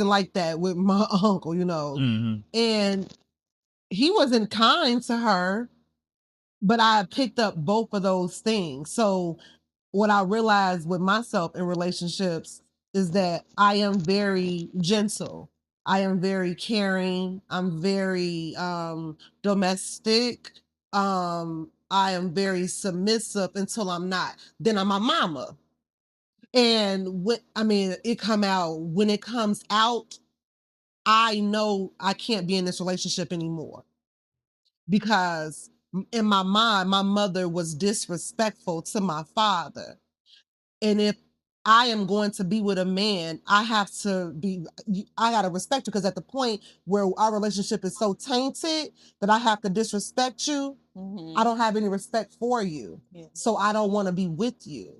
like that with my uncle, Mhm. and he wasn't kind to her, but I picked up both of those things. So what I realized with myself in relationships is that I am very gentle. I am very caring. I'm very domestic. I am very submissive until I'm not. Then I'm my mama. And when it comes out, I know I can't be in this relationship anymore because in my mind, my mother was disrespectful to my father. And if I am going to be with a man, I got to respect you, because at the point where our relationship is so tainted that I have to disrespect you, I don't have any respect for you. Yeah. So I don't want to be with you.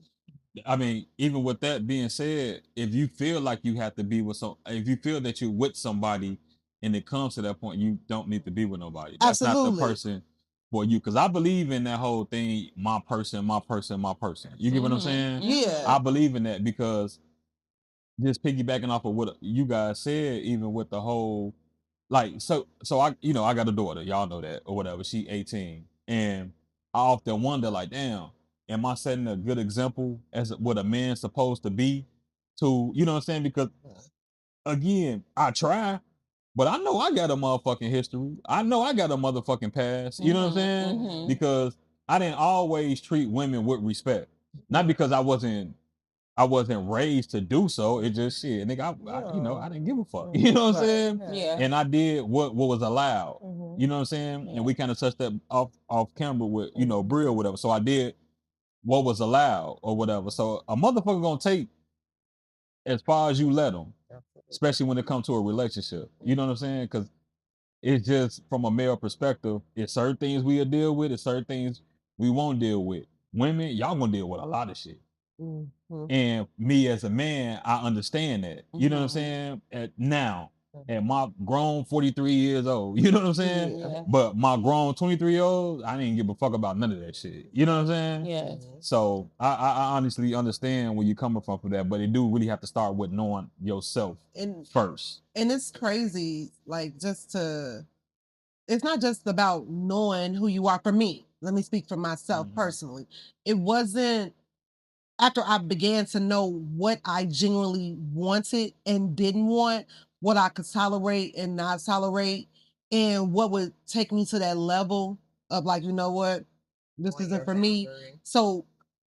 I mean, even with that being said, if you feel like you have to be with if you feel that you're with somebody and it comes to that point, you don't need to be with nobody. That's not the Absolutely. person for you. Because I believe in that whole thing, my person, my person, my person. You get what I'm saying? Yeah. I believe in that because just piggybacking off of what you guys said, even with the whole like so I I got a daughter, y'all know that or whatever. She 18, and I often wonder like, damn, am I setting a good example as what a man's supposed to be to what I'm saying? Because again, I try, but I know I got a motherfucking history. I know I got a motherfucking past. You know what I'm saying? Because I didn't always treat women with respect. Not because I wasn't raised to do so. It just shit, nigga. I didn't give a fuck. You know what I'm saying? Yeah. And I did what was allowed. You know what I'm saying? Yeah. And we kind of touched that off camera with Brie or whatever. So I did what was allowed or whatever. So a motherfucker gonna take as far as you let them, especially when it comes to a relationship. You know what I'm saying? Because it's just from a male perspective. It's certain things we'll deal with. It's certain things we won't deal with. Women, y'all gonna deal with a lot of shit. And me as a man, I understand that. You know what I'm saying? At my grown 43 years old, you know what I'm saying? Yeah. But my grown 23-year-old, I didn't give a fuck about none of that shit. You know what I'm saying? Yeah. So I honestly understand where you're coming from for that, but it do really have to start with knowing yourself And first. and it's crazy, like it's not just about knowing who you are. For me, let me speak for myself personally. It wasn't after I began to know what I genuinely wanted and didn't want, what I could tolerate and not tolerate, and what would take me to that level of like, you know what, this isn't for me. So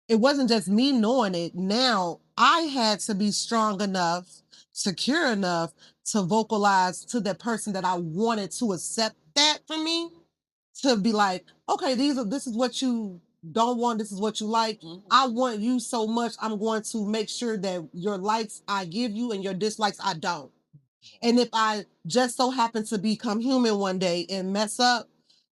it wasn't just me knowing it. Now I had to be strong enough, secure enough to vocalize to the person that I wanted to accept that from me, to be like, okay, this is what you don't want, this is what you like. I want you so much, I'm going to make sure that your likes I give you and your dislikes I don't. And if I just so happen to become human one day and mess up,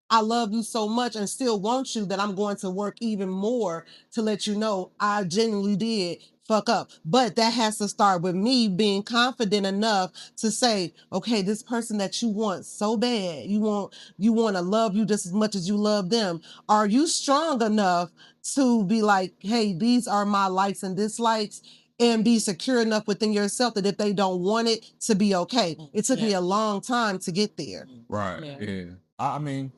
I love you so much and still want you that I'm going to work even more to let you know I genuinely did fuck up. But that has to start with me being confident enough to say, okay, this person that you want so bad, you want to love you just as much as you love them. Are you strong enough to be like, hey, these are my likes and dislikes? And be secure enough within yourself that if they don't want it, to be okay. It took me a long time to get there. Right. Yeah. I mean,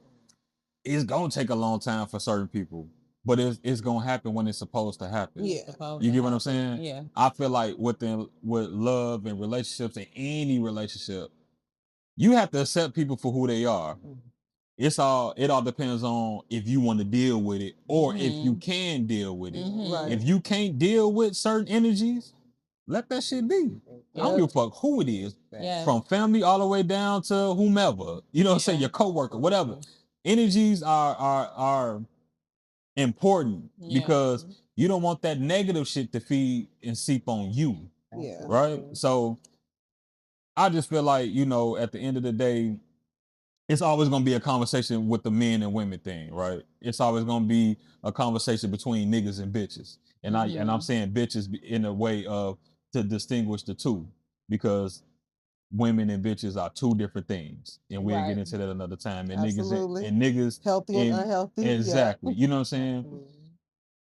it's gonna take a long time for certain people, but it's gonna happen when it's supposed to happen. Yeah. You get what I'm saying? Yeah. I feel like with love and relationships and any relationship, you have to accept people for who they are. It all depends on if you want to deal with it or if you can deal with it. Right. If you can't deal with certain energies, let that shit be. I don't give a fuck who it is. Yeah. From family all the way down to whomever. You know what I'm saying? Your coworker, whatever. Energies are important because you don't want that negative shit to feed and seep on you. Yeah. Right? So I just feel like, at the end of the day, it's always gonna be a conversation with the men and women thing, right? It's always gonna be a conversation between niggas and bitches. And I'm saying bitches in a way of to distinguish the two, because women and bitches are two different things. And we'll get into that another time. And Absolutely. niggas Healthy and unhealthy. Exactly. Yeah. You know what I'm saying?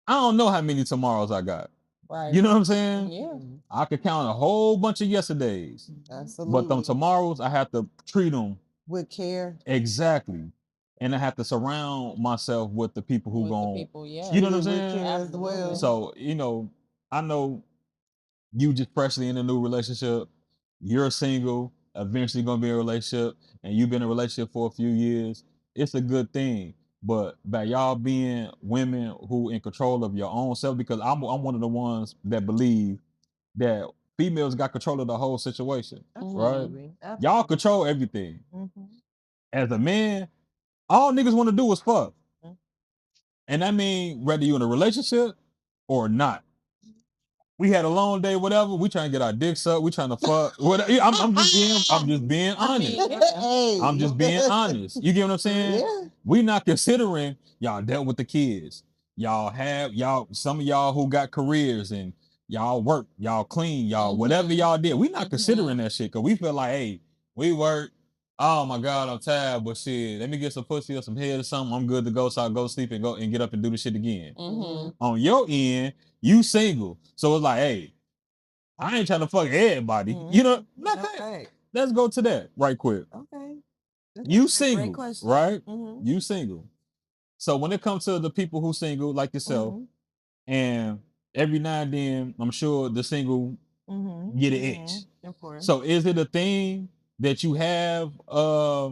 I don't know how many tomorrows I got. Right. You know what I'm saying? Yeah. I could count a whole bunch of yesterdays. Absolutely. But them tomorrows, I have to treat them with care. exactly. And I have to surround myself with the people who you know what I'm saying? As well. So, I know you just freshly in a new relationship, you're single, eventually gonna be in a relationship, and you've been in a relationship for a few years. It's a good thing. But by y'all being women who in control of your own self, because I'm one of the ones that believe that females got control of the whole situation. Right? Y'all control everything. As a man, all niggas want to do is fuck. And that mean whether you in a relationship or not. We had a long day, whatever. We trying to get our dicks up. We trying to fuck. Whatever. I'm just being honest. Hey. I'm just being honest. You get what I'm saying? Yeah. We not considering y'all dealt with the kids. Some of y'all who got careers and y'all work, y'all clean, y'all whatever y'all did. We not considering that shit because we feel like, hey, we work. Oh my God, I'm tired, but shit, let me get some pussy or some head or something. I'm good to go, so I'll go sleep and go and get up and do the shit again. On your end, you single, so it's like, hey, I ain't trying to fuck everybody. Mhm. You know, Okay. let's go to that right quick. Okay. That's You a great single, question. right? Mhm. You single. So when it comes to the people who single like yourself, Mhm. and every now and then, I'm sure the single Mhm. get an itch. Of course. So is it a thing that you have uh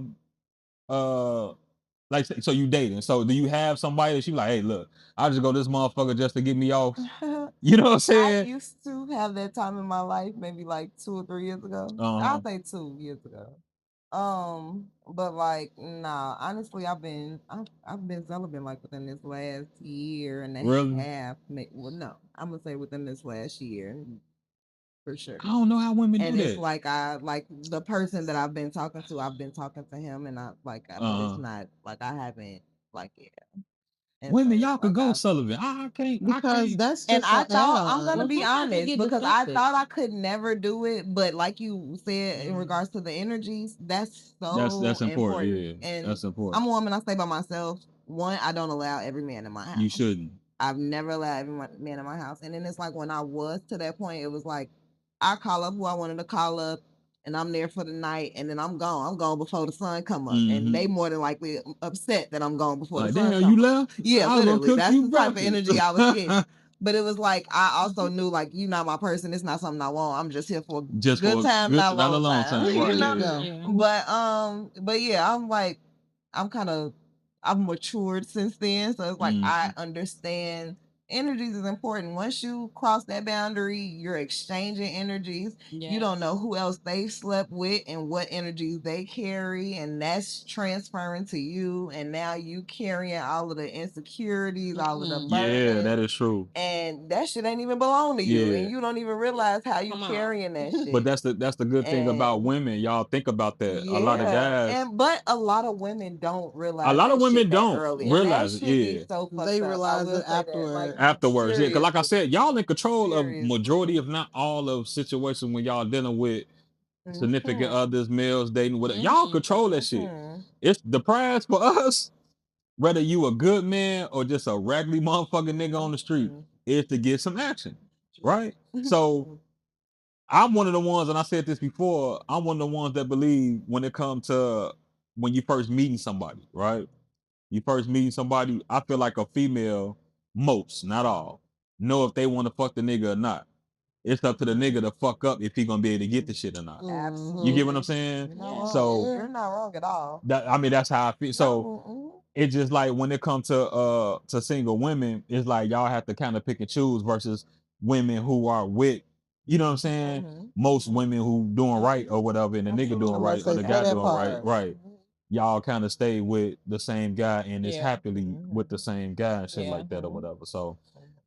like so you dating? So do you have somebody that you like, hey, look, I'll just go this motherfucker just to get me off? You know what I'm I saying? used to have that time in my life, maybe like 2 or 3 years ago. Uh-huh. I'll say 2 years ago. But like, nah, honestly, I've been celibate like within this last year and a Really? half. Well, no, I'm gonna say within this last year for sure. I don't know how women And do it's that. like I like the person that I've been talking to. I've been talking to him, and but it's Uh-huh. not like I haven't like yeah. And so Women, it's y'all could like go I Sullivan. I can't. Because that's and just I an thought I'm gonna Well, add-on. be sometimes it honest get because I disgusting. thought I could never do it, but like you said in regards to the energies, that's so That's important. important. Yeah, And that's important. I'm a woman. I stay by myself. One, I don't allow every man in my house. You shouldn't. I've never allowed every man in my house. And then it's like when I was to that point, it was like I call up who I wanted to call up, and I'm there for the night, and then I'm gone. I'm gone before the sun come up, and they more than likely upset that I'm gone before Like, the sun damn, you come up. left? Yeah, I was gonna literally. cook That's you the type of breakfast. energy I was getting. But it was like I also knew like you're not my person. It's not something I want. I'm just here for a Just good for a time, good, not not a long long time. time. You Right? know. Yeah. Yeah. But yeah, I'm like I'm kind of I've matured since then, so it's like I understand energies is important. Once you cross that boundary, you're exchanging energies. You don't know who else they slept with and what energies they carry, and that's transferring to you. And now you carrying all of the insecurities, all of the Yeah, burdens, that is true. and that shit ain't even belong to you, Yeah. and you don't even realize how you Come on. carrying that shit. But that's the good thing about And women. Y'all think about that. A lot of yeah, guys, but a lot of women don't a realize lot of that shit women that don't early, and that realize it. shit be Yeah. so fucked They up. I realize will it say that, like afterward. Afterwards, yeah. Cause like I seriously, said, y'all in control of seriously. majority, if not all, of situations when y'all dealing with significant Mhm, others, males, dating, whatever. Y'all control that shit. mhm. It's the prize for us, whether you a good man or just a raggedy motherfucking nigga on the street, Mhm. is to get some action. Right? So I'm one of the ones, and I said this before, I'm one of the ones that believe when it comes to when you first meeting somebody, right? You first meeting somebody, I feel like a female, most, not all, know if they want to fuck the nigga or not. It's up to the nigga to fuck up if he gonna be able to get the shit or not. You get what I'm Absolutely, saying? you're not wrong. So You're not wrong at all. that I mean that's how I feel. So No, it's just like when it comes to single women, it's like y'all have to kind of pick and choose versus women who are with, you know what I'm saying? mhm. Most women who doing right or whatever, and the nigga doing I'm about to right or say, the say guy that doing right, part. right. Y'all kind of stay with the same guy and is Yeah. happily with the same guy and shit Yeah. like that or whatever. So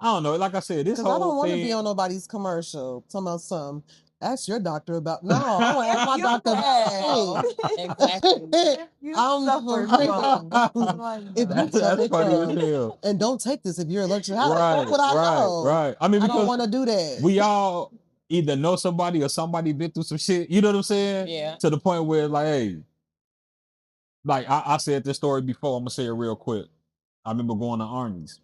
I don't know. Like I said, this Because I whole don't want to be thing. on nobody's commercial. Talking about some, ask your doctor about. No, I want to ask my You doctor about have. me. Exactly. You I'm suffer for from. real. Like, If no. you That's suffer funny as from, hell. and don't take this if you're allergic. How Right, would I right, know? right. I mean, I don't because want to do that. we all either know somebody or somebody been through some shit. You know what I'm saying? Yeah. To the point where like, hey, like I said this story before. I'm gonna say it real quick. I remember going to Arnie's,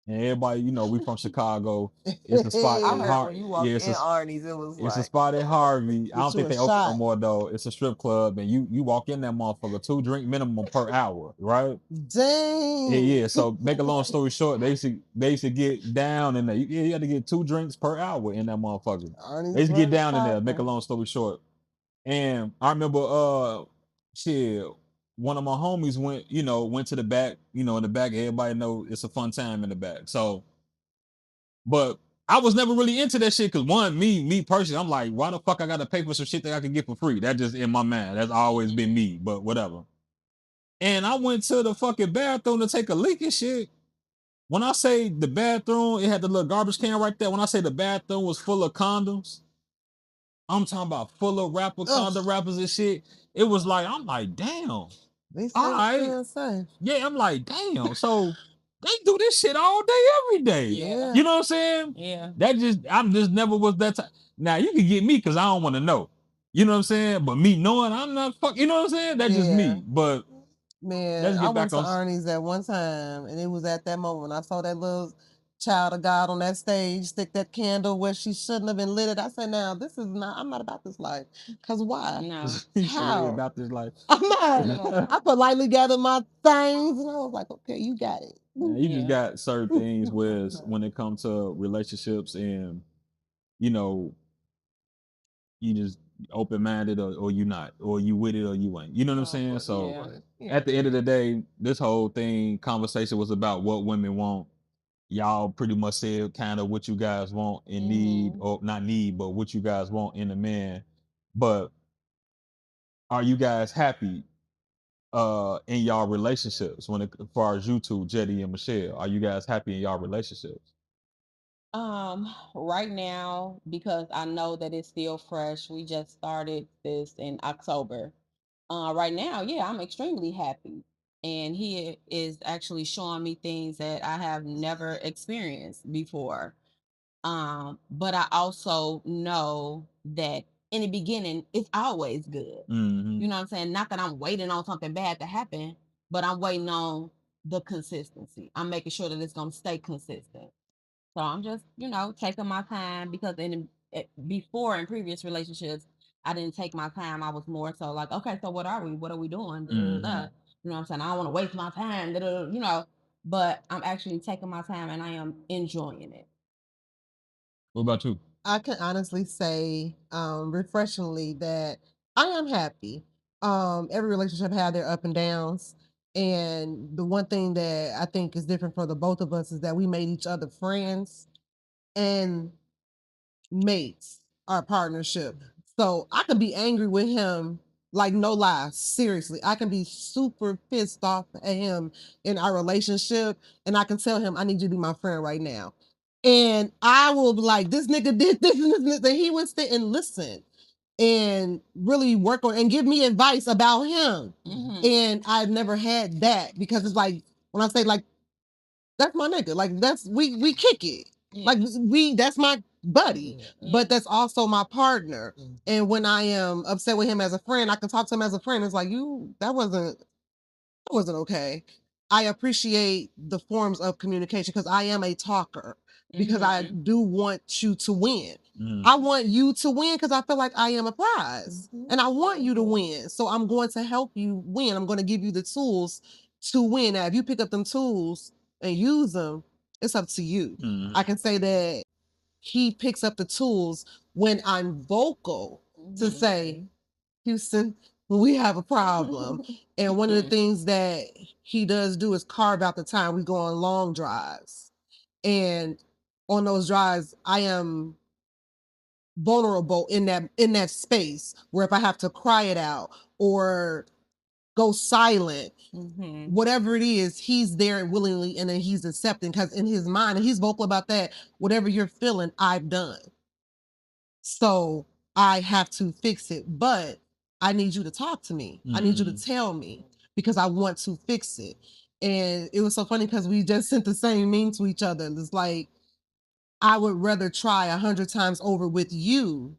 and everybody, you know, we from Chicago. It's a spot I in heard Har. when you Yeah, walked in Arnie's, it was it's a like, spot in Harvey. I don't Get you think a they open no shot. more though. It's a strip club, and you walk in that motherfucker 2 drink minimum per hour, right? Yeah, Dang. yeah. So make a long story short, they should get down in there. You had to get 2 drinks per hour in that motherfucker. They Arnie's used to get running down in there. Make a popping. long story short, and I remember shit. One of my homies went to the back. In the back, everybody know it's a fun time in the back. So, but I was never really into that shit because one, me personally, I'm like, why the fuck I gotta pay for some shit that I can get for free? That just in my mind. That's always been me. But whatever. And I went to the fucking bathroom to take a leak and shit. When I say the bathroom, it had the little garbage can right there. When I say the bathroom was full of condoms, I'm talking about full of Ugh. condom wrappers and shit. It was like, I'm like, damn. All They said it's right. still insane. Yeah, I'm like, damn. So they do this shit all day, every day. Yeah. You know what I'm saying? Yeah. I'm just never was that type. Now you can get me because I don't want to know. You know what I'm saying? But me knowing I'm not fuck, you know what I'm saying? That's just Yeah. me. But Man, let's I get went back to on. Arnie's at one time, and it was at that moment when I saw that little child of God on that stage, stick that candle where she shouldn't have been lit it. I said, now this is not, I'm not about this life. Cause why? No. He said, How? about this life. I'm not. I politely gathered my things and I was like, okay, you got it. Man, you just Yeah. got certain things where when it comes to relationships and you know, you just open minded or you not, or you with it or you ain't. You know what I'm saying? So Yeah. at the end of the day, this whole conversation was about what women want. Y'all pretty much said kind of what you guys want and need, or not need, but what you guys want in a man. But are you guys happy in y'all relationships as far as you two, Jetty and Michelle? Are you guys happy in y'all relationships? Right now, because I know that it's still fresh, we just started this in October. Right now, yeah, I'm extremely happy. And he is actually showing me things that I have never experienced before. But I also know that in the beginning, it's always good. Mm-hmm. You know what I'm saying? Not that I'm waiting on something bad to happen, but I'm waiting on the consistency. I'm making sure that it's going to stay consistent. So I'm just, taking my time because before in previous relationships, I didn't take my time. I was more so like, okay, so what are we? What are we doing? Da, da, da, da. You know what I'm saying? I don't want to waste my time. Da, da, da, but I'm actually taking my time and I am enjoying it. What about you? I can honestly say, refreshingly, that I am happy. Every relationship had their up and downs. And the one thing that I think is different for the both of us is that we made each other friends and mates, our partnership. So I could be angry with him, like no lie, seriously. I can be super pissed off at him in our relationship, and I can tell him, I need you to be my friend right now. And I will be like, this nigga did this and this and this, and he would sit and listen and really work on and give me advice about him. And I've never had that because it's like when I say like that's my nigga, like that's we kick it. Like that's my buddy, but that's also my partner. And when I am upset with him as a friend, I can talk to him as a friend. It's like that wasn't okay. I appreciate the forms of communication because I am a talker because I do want you to win. I want you to win because I feel like I am a prize and I want you to win. So I'm going to help you win. I'm going to give you the tools to win. Now, if you pick up them tools and use them, it's up to you. I can say that he picks up the tools when I'm vocal to say, Houston, we have a problem. And one of the things that he does do is carve out the time we go on long drives. And on those drives, I am vulnerable in that space where if I have to cry it out or go silent, whatever it is, he's there willingly and then he's accepting because in his mind, and he's vocal about that, whatever you're feeling, I've done. So I have to fix it, but I need you to talk to me. I need you to tell me because I want to fix it. And it was so funny because we just sent the same meme to each other. It's like, I would rather try 100 times over with you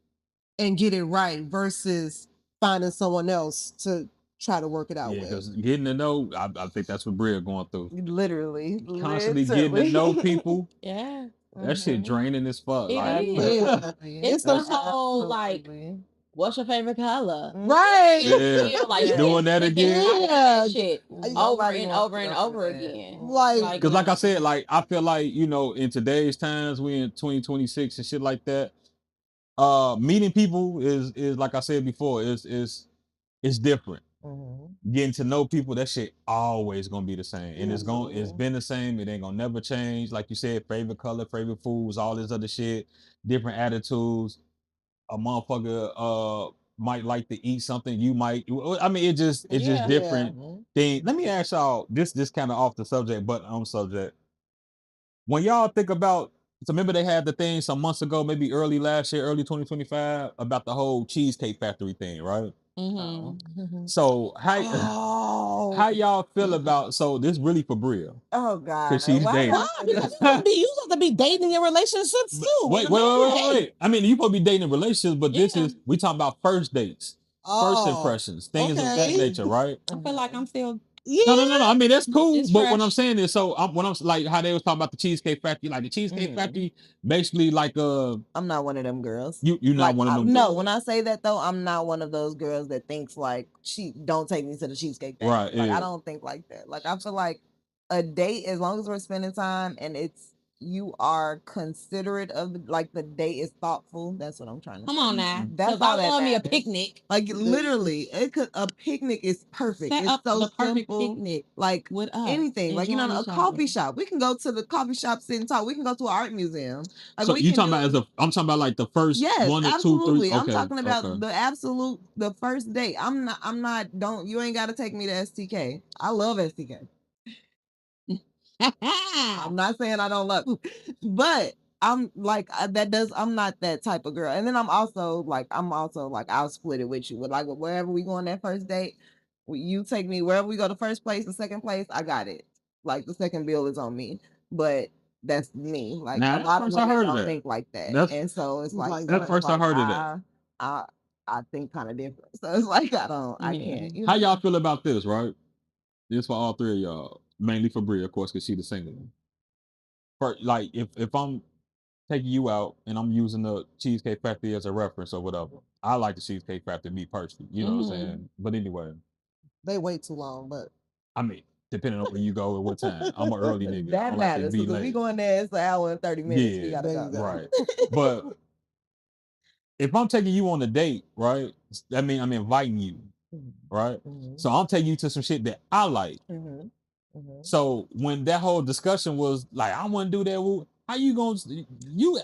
and get it right versus finding someone else to try to work it out with. Because getting to know, I think that's what Bria going through. Literally. Constantly getting to know people. Yeah. That shit draining as fuck. It Like, is. It's the whole like, Absolutely. what's your favorite color? Right. yeah, Feel like you doing can't that sit there again. and Yeah. that shit over Nobody and wants over to and go over through that. again. Like, Because like I said, like I feel like, in today's times, we in 2026 and shit like that. Meeting people is like I said before, it's different. Getting to know people, that shit always gonna be the same. And it's been the same, it ain't gonna never change. Like you said, favorite color, favorite foods, all this other shit, different attitudes. A motherfucker might like to eat something, you might. I mean, it's just different thing. Let me ask y'all this kind of off the subject, but on subject. When y'all think about, so remember they had the thing some months ago, maybe early last year, early 2025, about the whole Cheesecake Factory thing, right? So how y'all feel about, so this really for Bria, Oh God. because she's dating. why? Because you supposed to be dating in relationships too. Wait. I mean, you supposed to be dating in relationships, but this is, we talking about first dates, first impressions, things of that nature, right? I feel like I'm still Yeah. No. I mean, that's cool. It's But what I'm fresh. saying is, so when I'm like how they was talking about the Cheesecake Factory, like the Cheesecake Factory, basically like I'm not one of them girls. you're not Like, one of them. no, when I say that though, I'm not one of those girls that thinks like don't take me to the Cheesecake Factory. Right, Like, yeah. I don't think like that. Like, I feel like a date, as long as we're spending time and you are considerate of like the date is thoughtful. That's what I'm trying to Come say. on now. That's 'Cause all I that love me a matters. picnic. Like literally, a picnic is perfect. Set It's up so the perfect simple. picnic Like with us. anything, like enjoying a each coffee other. shop. We can go to the coffee shop, sit and talk. We can go to an art museum. Like So we you can talking do. about I'm talking about like the first Yes, 1 or 2, 3. absolutely. I'm Okay, talking about okay. the first date. I'm not, don't, you ain't got to take me to STK. I love STK. I'm not saying I don't love it, but I'm like, I'm not that type of girl. And then I'm also like, I'll split it with you. But like, wherever we go on that first date, you take me wherever we go, the first place, the second place, I got it. Like, the second bill is on me. But that's me. Like, Now a that's lot the of first I women heard of don't that. think like that. That's And so it's like, that's first I heard of that. I think kind of different. So it's like, I Yeah. can't. How y'all feel about this, right? This for all three of y'all, mainly for Bria, of course, because she the single one. Like if I'm taking you out and I'm using the Cheesecake Factory as a reference or whatever, I like the Cheesecake Factory, me personally. You know what I'm saying? But anyway, They wait too long, but I mean, depending on where you go at what time. I'm an early nigga. I That don't like to matters. be Because if we late. going there, it's an hour and 30 minutes. We Yeah, gotta there you go. go. right. But if I'm taking you on a date, right? That mean I'm inviting you, right? So I'm taking you to some shit that I like. So when that whole discussion was like, I want to do that, well, how you gonna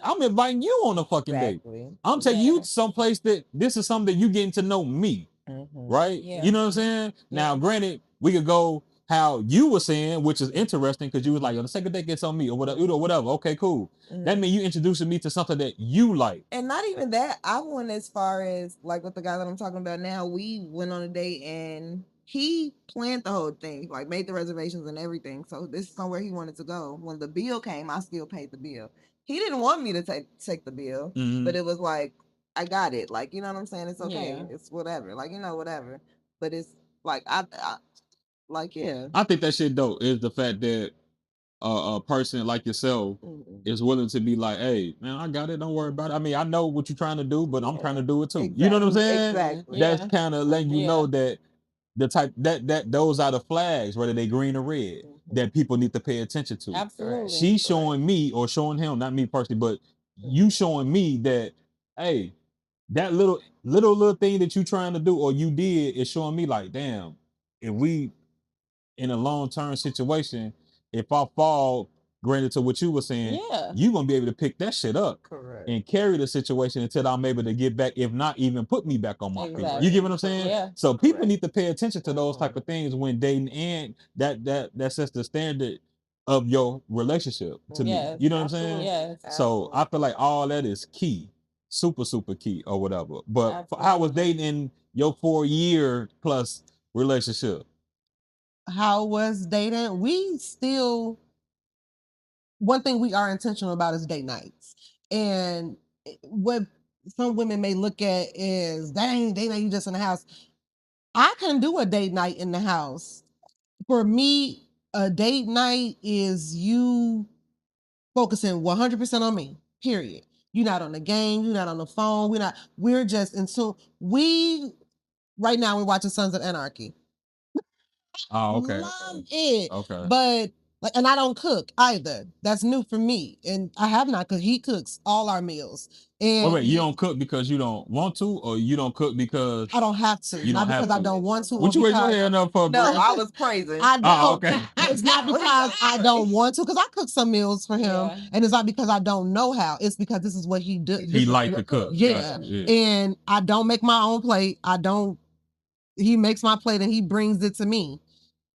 I'm inviting you on a fucking date. Exactly. I'm taking you to some place that this is something that you getting to know me, right? Yeah. You know what I'm saying? Now, granted, we could go how you were saying, which is interesting because you was like, on the second date gets on me or whatever. Okay, cool. That means you introducing me to something that you like. And not even that. I went as far as like with the guy that I'm talking about now. We went on a date and he planned the whole thing, like made the reservations and everything. So this is somewhere he wanted to go. When the bill came, I still paid the bill. He didn't want me to take the bill, but it was like, I got it. Like, you know what I'm saying? It's okay. Yeah. It's whatever. Like, whatever. But it's like like, yeah. I think that shit dope is the fact that a person like yourself is willing to be like, hey, man, I got it. Don't worry about it. I mean, I know what you're trying to do, but I'm trying to do it too. You know what I'm saying? Exactly. That's Yeah. kind of letting you know that the type that those are the flags, whether they green or red, that people need to pay attention to. Absolutely. She's showing me or showing him, not me personally, but you showing me that, hey, that little thing that you trying to do or you did is showing me like, damn, if we in a long-term situation, if I fall, granted to what you were saying, Yeah. you're gonna be able to pick that shit up Correct. and carry the situation until I'm able to get back, if not even put me back on my feet. Exactly. You get what I'm saying? Yeah. So people need to pay attention to those type of things when dating, and that sets the standard of your relationship to me. Yes. You know what I'm saying? Yes. So I feel like all that is key, super, super key or whatever. But how was dating in your 4-year plus relationship? How was dating? We still, one thing we are intentional about is date nights. And what some women may look at is, that ain't date night, you just in the house. I can do a date night in the house. For me, a date night is you focusing 100% on me, period. You're not on the game, you're not on the phone, we're just in tune. Right now we're watching Sons of Anarchy. Oh, okay. Love it. Okay. But like, and I don't cook either. That's new for me. And I have not cooked. He cooks all our meals. And Wait, you don't cook because you don't want to, or you don't cook because I don't have to. you Not don't have because I to? don't want to. What or you raise your because hand up for, No, bro? I was praising. I don't. Oh, okay. It's not because I don't want to, because I cook some meals for him, Yeah. and it's not because I don't know how. It's because this is what he does. He like to cook. Yeah. Gotcha. Yeah. And I don't make my own plate. He makes my plate and he brings it to me.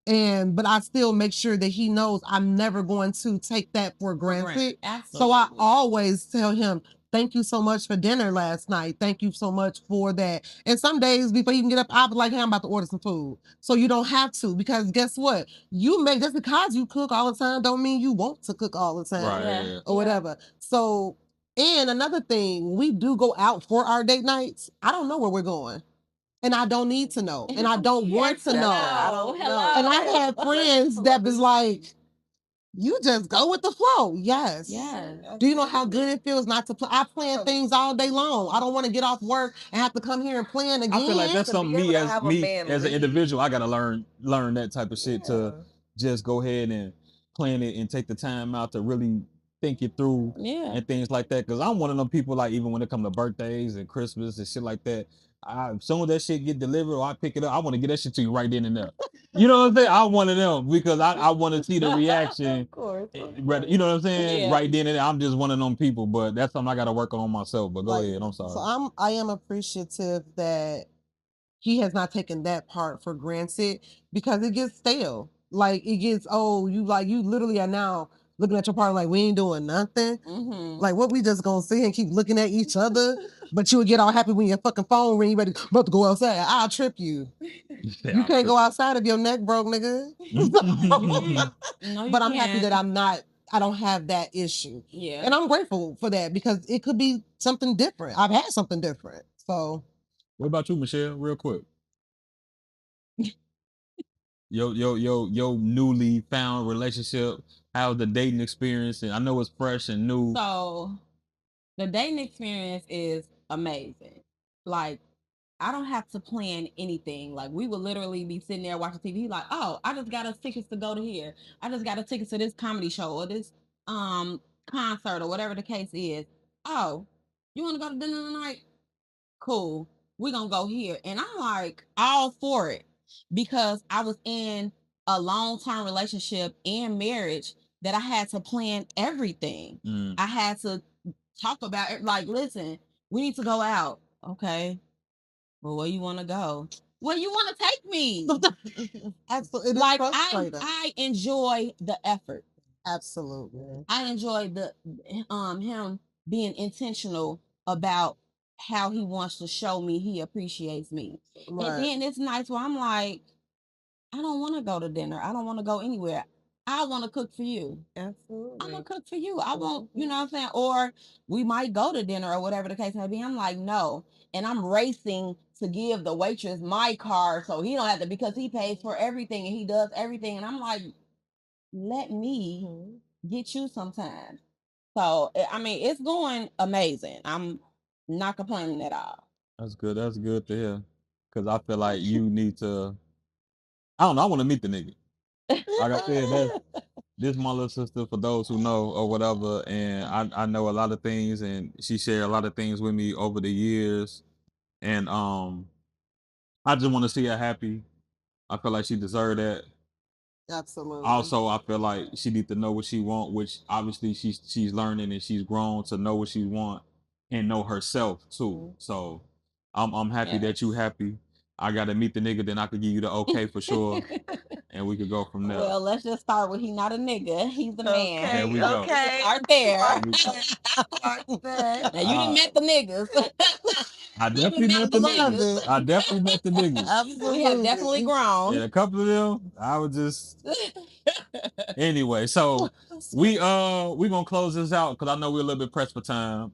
But I still make sure that he knows I'm never going to take that for granted. So I always tell him, thank you so much for dinner last night. Thank you so much for that. And some days before you can get up, I'll be like, hey, I'm about to order some food. So you don't have to, because guess what? Just because you cook all the time don't mean you want to cook all the time. Right. Yeah. Or whatever. So, and another thing, we do go out for our date nights. I don't know where we're going. and I don't need to know, and I don't want to know. I don't know. And I had friends that was like, you just go with the flow. Yes. Yes. Do you know how good it feels not to play? I plan things all day long. I don't want to get off work and have to come here and plan again. I feel like that's To be something able me to as have a me man as an leave. individual, I gotta learn that type of shit to Yeah. just go ahead and plan it and take the time out to really think it through Yeah. and things like that. Cause I'm one of them people, like, even when it comes to birthdays and Christmas and shit like that, soon as that shit get delivered or I pick it up, I want to get that shit to you right then and there. You know what I'm saying? I'm one of them because I want to see the reaction. Of course. You know what I'm saying? Yeah. Right then and there. I'm just one of them people, but that's something I got to work on myself. But go Like, ahead. I'm sorry. So I am appreciative that he has not taken that part for granted because it gets stale. Like it gets, oh, you literally are now looking at your partner like we ain't doing nothing. Mm-hmm. Like what we just gonna sit and keep looking at each other, but you would get all happy when your fucking phone ring, ready about to go outside. I'll trip you. You can't go outside if your neck broke, nigga. No, you But I'm happy can't. that I don't have that issue. Yeah. And I'm grateful for that because it could be something different. I've had something different. So What about you, Michelle? Real quick. Yo, newly found relationship. How's the dating experience? And I know it's fresh and new. So the dating experience is amazing. Like, I don't have to plan anything. Like, we would literally be sitting there watching TV, like, oh, I just got us tickets to go to here. I just got a ticket to this comedy show or this concert or whatever the case is. Oh, you want to go to dinner tonight? Cool. We're gonna go here. And I'm like all for it because I was in a long-term relationship and marriage that I had to plan everything. I had to talk about it. Like, listen, we need to go out. Okay. Well, where you want to go? Where you want to take me? absolutely, it is Like frustrating. I enjoy the effort. Absolutely. I enjoy the him being intentional about how he wants to show me he appreciates me. Right. And then it's nice where I'm like, I don't want to go to dinner. I don't want to go anywhere. I want to cook for you. Absolutely. I'm gonna cook for you. I won't, you know what I'm saying? Or we might go to dinner or whatever the case may be. I'm like, no. And I'm racing to give the waitress my card so he don't have to because he pays for everything and he does everything. And I'm like, let me get you some time. So I mean, it's going amazing. I'm not complaining at all. That's good. That's good to hear. Cause I feel like you need to. I don't know. I want to meet the nigga. Like I said, this is my little sister for those who know or whatever. And I know a lot of things, and she shared a lot of things with me over the years. And I just want to see her happy. I feel like she deserved that. Absolutely. Also, I feel like she need to know what she want, which obviously she's learning and she's grown to know what she want and know herself too. So I'm happy that you happy. I gotta meet the nigga, then I could give you the okay for sure, and we could go from there. Well, let's just start with he not a nigga, he's the man. There we go. Okay. Start there. Now you done met the niggas. I definitely met the niggas. I definitely met the niggas. Absolutely. We have definitely grown. And a couple of them, I was just anyway. So we gonna close this out because I know we're a little bit pressed for time.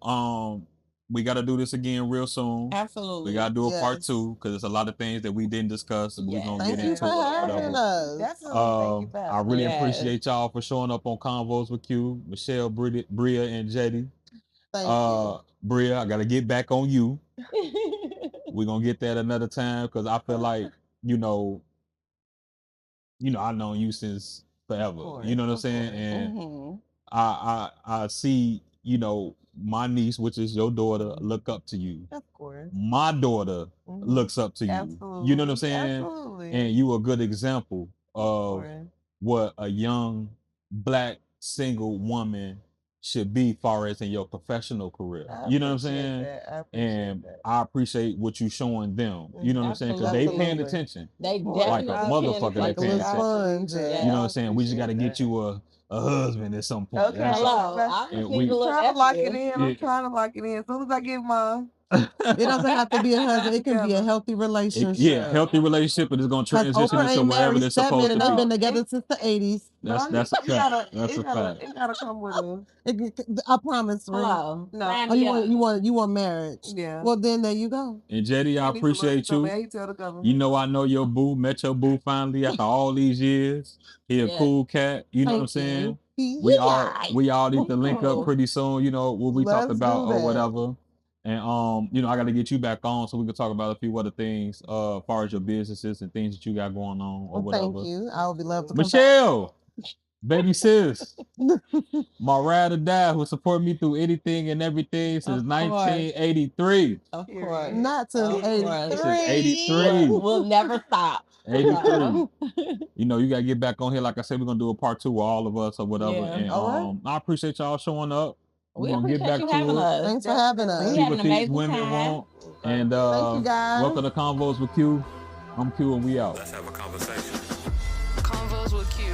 We got to do this again real soon. Absolutely. We got to do a part 2 because there's a lot of things that we didn't discuss and we're gonna Thank get you into for it. having Whatever. us. Definitely. Thank you for I having really Yes. appreciate y'all for showing up on Convos with Q, Michelle, Bria, and JD. Thank you. Bria, I gotta get back on you. We're gonna get that another time because I feel like, you know, I've known you since forever. course, You know what I'm of saying? course. And Mhm. I see, my niece, which is your daughter, look up to you. Of course. My daughter looks up to you. Absolutely. You know what I'm saying? Absolutely. And you a good example of course. what a young black single woman should be far as in your professional career. I You know what I'm appreciate saying? that. I appreciate And that. I appreciate what you showing them. You know what I'm saying? Because they Absolutely. paying attention. They Of course. Like a definitely motherfucker, paying they Like a paying little attention. sponge. Yeah. You know what I'm saying? We just got to get you a husband at some point. Okay. That's all. Hello. I'm And a we- single I'm trying to lock it extra. in. I'm trying to lock it in. As soon as I get my It doesn't have to be a husband. It can be a Together. healthy relationship. Healthy relationship, but it's gonna Because transition Oprah into ain't wherever married they're 7 supposed and to they've be. been together since the 80s. That's a fact. That's a fact. It gotta come with a I promise, Ray. Hello. No. Sign Oh, me up. you want marriage? Yeah. Well, then there you go. And Jetty, I He needs to look appreciate so you. bad, he tell the government. You know, I know your boo, met your boo finally after all these years. He a Yeah. cool cat. You know what I'm Thank saying? you. We all need to link up Cool. pretty soon, you know, what we talked Let's about do or that. whatever. And you know, I gotta get you back on so we can talk about a few other things, as far as your businesses and things that you got going on or Well, whatever. thank you. I would be love to come Michelle, baby sis, my ride or die who supported me through anything and everything since Of course. 1983. Of Period. course. Not till Of course. Since 83. 83. We'll never stop. 83. You know, you gotta get back on here. Like I said, we're gonna do a part 2 with all of us or whatever. Yeah. And All right. I appreciate y'all showing up. We're We gonna get appreciate back you to having it. us. Thanks for having Definitely. us. We See had what an these amazing women time. want. And Thank you, guys. welcome to Convos with Q. I'm Q and we out. Let's have a conversation. Convos with Q.